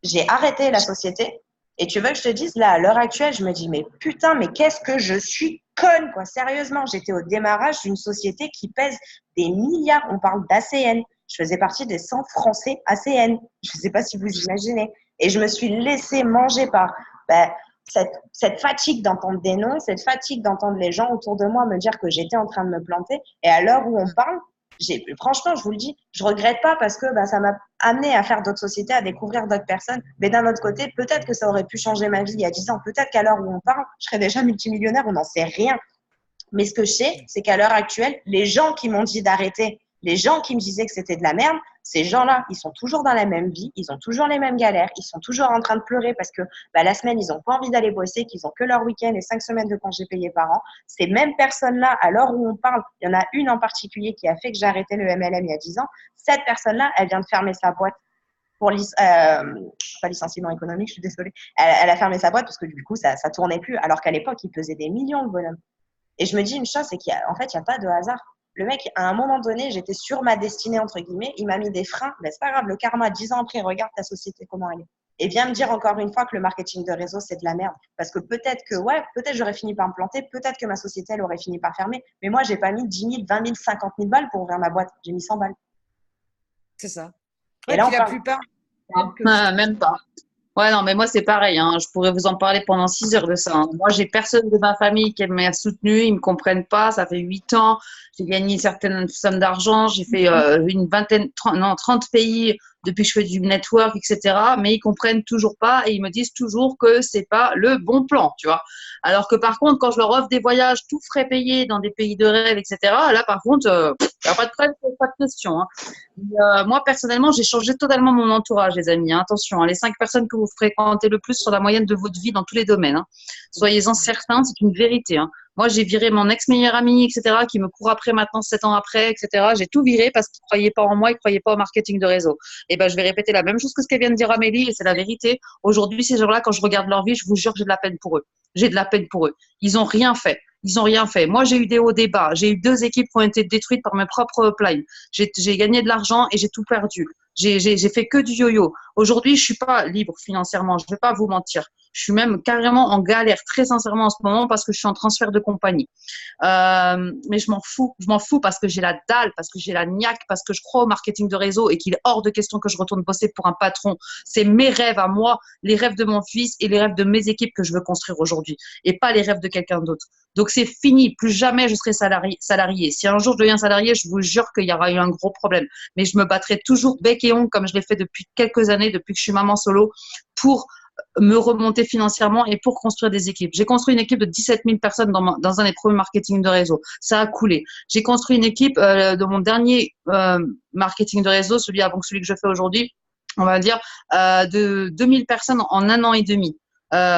j'ai arrêté la société. Et tu veux que je te dise, là, à l'heure actuelle, je me dis, mais putain, mais qu'est-ce que je suis conne, quoi. Sérieusement, j'étais au démarrage d'une société qui pèse des milliards. On parle d'ACN. Je faisais partie des 100 Français ACN. Je ne sais pas si vous imaginez. Et je me suis laissée manger par cette fatigue d'entendre des noms, cette fatigue d'entendre les gens autour de moi me dire que j'étais en train de me planter. Et à l'heure où on parle, franchement, je vous le dis, je regrette pas parce que ça m'a amené à faire d'autres sociétés, à découvrir d'autres personnes. Mais d'un autre côté, peut-être que ça aurait pu changer ma vie il y a 10 ans. Peut-être qu'à l'heure où on parle, je serais déjà multimillionnaire, on n'en sait rien. Mais ce que je sais, c'est qu'à l'heure actuelle, les gens qui m'ont dit d'arrêter, les gens qui me disaient que c'était de la merde, ces gens-là, ils sont toujours dans la même vie, ils ont toujours les mêmes galères, ils sont toujours en train de pleurer parce que la semaine, ils n'ont pas envie d'aller bosser, qu'ils ont que leur week-end et 5 semaines de congés payés par an. Ces mêmes personnes-là, à l'heure où on parle, il y en a une en particulier qui a fait que j'ai arrêté le MLM il y a 10 ans. Cette personne-là, elle vient de fermer sa boîte pour pas licenciement économique, je suis désolée. Elle a fermé sa boîte parce que du coup, ça tournait plus, alors qu'à l'époque, il pesait des millions, le bonhomme. Et je me dis une chose, c'est qu'en fait, il n'y a pas de hasard. Le mec, à un moment donné, j'étais sur ma destinée, entre guillemets, il m'a mis des freins. Mais c'est pas grave, le karma, 10 ans après, regarde ta société, comment elle est. Et viens me dire encore une fois que le marketing de réseau, c'est de la merde. Parce que peut-être j'aurais fini par me planter, peut-être que ma société, elle aurait fini par fermer. Mais moi, j'ai pas mis 10 000, 20 000, 50 000 balles pour ouvrir ma boîte. J'ai mis 100 balles. C'est ça. Et là, la plupart. Même pas. Ouais, non, mais moi, c'est pareil. Hein. Je pourrais vous en parler pendant 6 heures de ça. Hein. Moi, j'ai personne de ma famille qui m'a soutenue. Ils me comprennent pas. Ça fait 8 ans. J'ai gagné une certaine somme d'argent. J'ai fait une 30 pays depuis que je fais du network, etc. Mais ils comprennent toujours pas et ils me disent toujours que c'est pas le bon plan, tu vois. Alors que par contre, quand je leur offre des voyages tout frais payés dans des pays de rêve, etc., là, par contre, il n'y a pas de question. Hein. Moi, personnellement, j'ai changé totalement mon entourage, les amis. Hein. Attention, hein, les 5 personnes que vous fréquentez le plus sont la moyenne de votre vie dans tous les domaines. Hein. Soyez-en certains, c'est une vérité. Hein. Moi, j'ai viré mon ex-meilleur ami, etc., qui me court après maintenant 7 ans après, etc. J'ai tout viré parce qu'ils ne croyaient pas en moi, ils ne croyaient pas au marketing de réseau. Et je vais répéter la même chose que ce qu'elle vient de dire Amélie, et c'est la vérité. Aujourd'hui, ces gens-là, quand je regarde leur vie, je vous jure que j'ai de la peine pour eux. J'ai de la peine pour eux. Ils n'ont rien fait. Ils n'ont rien fait. Moi, j'ai eu des hauts, des bas. J'ai eu 2 équipes qui ont été détruites par mes propres plans. J'ai gagné de l'argent et j'ai tout perdu. J'ai fait que du yo-yo. Aujourd'hui, je suis pas libre financièrement. Je vais pas vous mentir. Je suis même carrément en galère, très sincèrement en ce moment, parce que je suis en transfert de compagnie. Mais je m'en fous. Je m'en fous parce que j'ai la dalle, parce que j'ai la niaque, parce que je crois au marketing de réseau et qu'il est hors de question que je retourne bosser pour un patron. C'est mes rêves à moi, les rêves de mon fils et les rêves de mes équipes que je veux construire aujourd'hui et pas les rêves de quelqu'un d'autre. Donc, c'est fini. Plus jamais je serai salarié. Si un jour je deviens salarié, je vous jure qu'il y aura eu un gros problème. Mais je me battrai toujours bec et ongle comme je l'ai fait depuis quelques années, depuis que je suis maman solo, pour me remonter financièrement et pour construire des équipes. J'ai construit une équipe de 17 000 personnes dans un des premiers marketing de réseau. Ça a coulé. J'ai construit une équipe de mon dernier marketing de réseau, celui avant que celui que je fais aujourd'hui, on va dire, de 2000 personnes en 1 an et demi.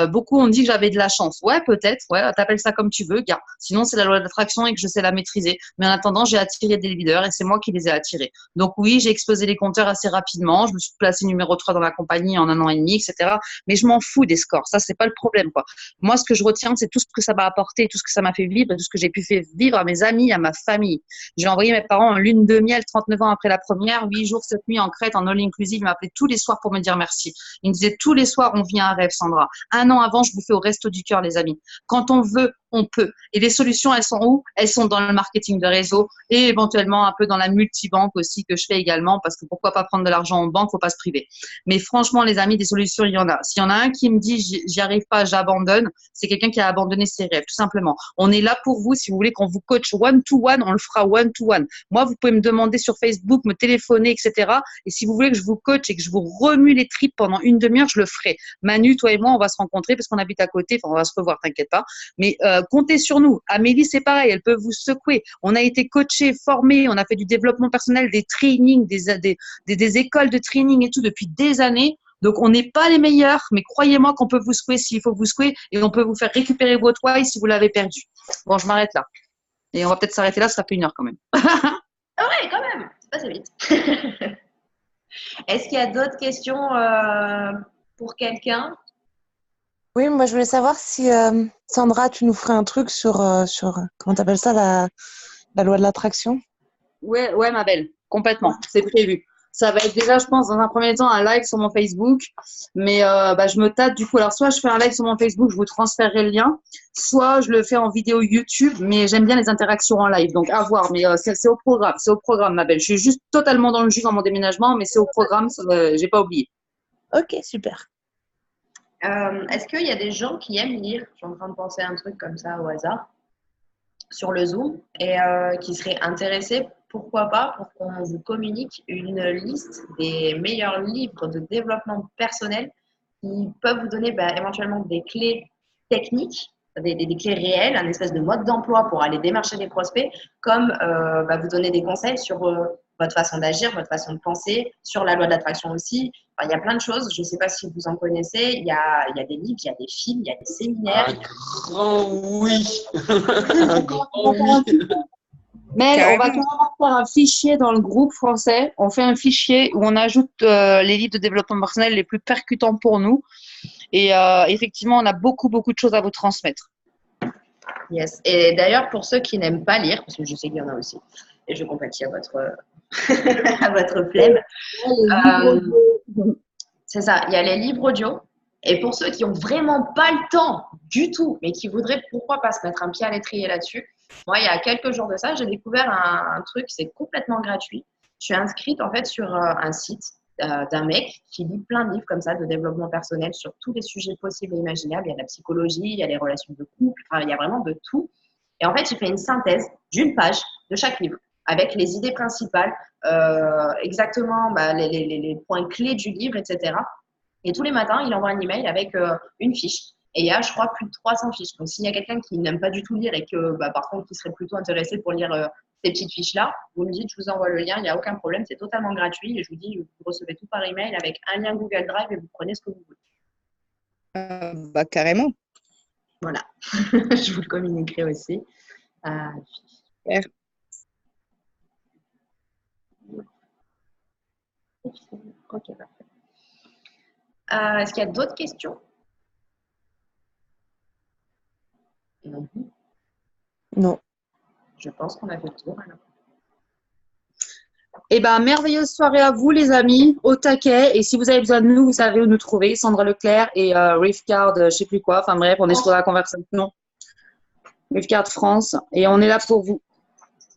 Beaucoup ont dit que j'avais de la chance. Ouais, peut-être. Ouais, t'appelles ça comme tu veux, gars. Sinon, c'est la loi de l'attraction et que je sais la maîtriser. Mais en attendant, j'ai attiré des leaders et c'est moi qui les ai attirés. Donc oui, j'ai explosé les compteurs assez rapidement. Je me suis placée numéro 3 dans la compagnie en 1 an et demi, etc. Mais je m'en fous des scores. Ça, c'est pas le problème, quoi. Moi, ce que je retiens, c'est tout ce que ça m'a apporté, tout ce que ça m'a fait vivre, tout ce que j'ai pu faire vivre à mes amis, à ma famille. J'ai envoyé mes parents en lune de miel 39 ans après la première, 8 jours, 7 nuits en Crète, en all inclusive. Ils m'appelaient tous les soirs pour me dire merci. Ils me disaient tous les soirs, on vient à un rêve, Sandra. 1 an avant, je vous fais au resto du cœur, les amis. Quand on veut, on peut. Et les solutions, elles sont où? Elles sont dans le marketing de réseau et éventuellement un peu dans la multibanque aussi que je fais également parce que pourquoi pas prendre de l'argent en banque, faut pas se priver. Mais franchement, les amis, des solutions, il y en a. S'il y en a un qui me dit j'y arrive pas, j'abandonne, c'est quelqu'un qui a abandonné ses rêves, tout simplement. On est là pour vous. Si vous voulez qu'on vous coach one-to-one, on le fera one-to-one. Moi, vous pouvez me demander sur Facebook, me téléphoner, etc. Et si vous voulez que je vous coach et que je vous remue les tripes pendant une demi-heure, je le ferai. Manu, toi et moi, on va se rencontrer parce qu'on habite à côté. Enfin, on va se revoir, t'inquiète pas. Mais comptez sur nous. Amélie, c'est pareil, elle peut vous secouer. On a été coachés, formés, on a fait du développement personnel, des trainings, des écoles de training et tout depuis des années. Donc, on n'est pas les meilleurs, mais croyez-moi qu'on peut vous secouer s'il faut vous secouer et on peut vous faire récupérer votre why si vous l'avez perdu. Bon, je m'arrête là. Et on va peut-être s'arrêter là, ça fait 1 heure quand même. Ah ouais, quand même, c'est passé vite. Est-ce qu'il y a d'autres questions pour quelqu'un? Oui, moi je voulais savoir si Sandra, tu nous ferais un truc sur comment t'appelles ça, la loi de l'attraction? Ouais, ma belle, complètement, c'est prévu. Ça va être déjà, je pense, dans un premier temps, un live sur mon Facebook. Mais je me tâte du coup. Alors, soit je fais un live sur mon Facebook, je vous transférerai le lien. Soit je le fais en vidéo YouTube, mais j'aime bien les interactions en live. Donc, à voir. Mais c'est au programme. C'est au programme, ma belle. Je suis juste totalement dans le jus dans mon déménagement, mais c'est au programme. J'ai pas oublié. Ok, super. Est-ce qu'il y a des gens qui aiment lire? Je suis en train de penser à un truc comme ça au hasard sur le Zoom et qui seraient intéressés, pourquoi pas, pour qu'on vous communique une liste des meilleurs livres de développement personnel qui peuvent vous donner éventuellement des clés techniques, des clés réelles, un espèce de mode d'emploi pour aller démarcher des prospects, comme vous donner des conseils sur votre façon d'agir, votre façon de penser, sur la loi de l'attraction aussi. Enfin, il y a plein de choses, je ne sais pas si vous en connaissez, il y a des livres, il y a des films, il y a des séminaires. Un grand oui. Un grand oui. Mais on va carrément faire un fichier dans le groupe français. On fait un fichier où on ajoute les livres de développement personnel les plus percutants pour nous. Et effectivement, on a beaucoup de choses à vous transmettre. Yes. Et d'ailleurs, pour ceux qui n'aiment pas lire, parce que je sais qu'il y en a aussi, et je compatis à votre, à votre flemme, c'est ça, il y a les livres audio. Et pour ceux qui n'ont vraiment pas le temps du tout, mais qui voudraient pourquoi pas se mettre un pied à l'étrier là-dessus, moi, il y a quelques jours de ça, j'ai découvert un truc, c'est complètement gratuit. Je suis inscrite en fait sur un site d'un mec qui lit plein de livres comme ça de développement personnel sur tous les sujets possibles et imaginables. Il y a de la psychologie, il y a les relations de couple, enfin, il y a vraiment de tout. Et en fait, il fait une synthèse d'une page de chaque livre avec les idées principales, exactement les points clés du livre, etc. Et tous les matins, il envoie un email avec une fiche. Et il y a, je crois, plus de 300 fiches. Donc, s'il y a quelqu'un qui n'aime pas du tout lire et que, par contre, qui serait plutôt intéressé pour lire ces petites fiches-là, vous me dites, je vous envoie le lien, il n'y a aucun problème, c'est totalement gratuit. Et je vous dis, vous recevez tout par email avec un lien Google Drive et vous prenez ce que vous voulez. Carrément. Voilà. Je vous le communiquerai aussi. Super. Ok, parfait. Est-ce qu'il y a d'autres questions? Non. Je pense qu'on a fait le tour. Alors. Eh bien, merveilleuse soirée à vous, les amis, au taquet. Et si vous avez besoin de nous, vous savez où nous trouver. Sandra Leclerc et Rivecard, je ne sais plus quoi. Enfin bref, on est sur la conversation. Rivecard France. Et on est là pour vous.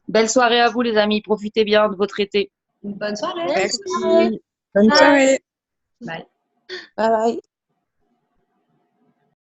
Belle soirée à vous, les amis. Profitez bien de votre été. Une bonne soirée. Merci. Bonne soirée. Bye. Bye bye.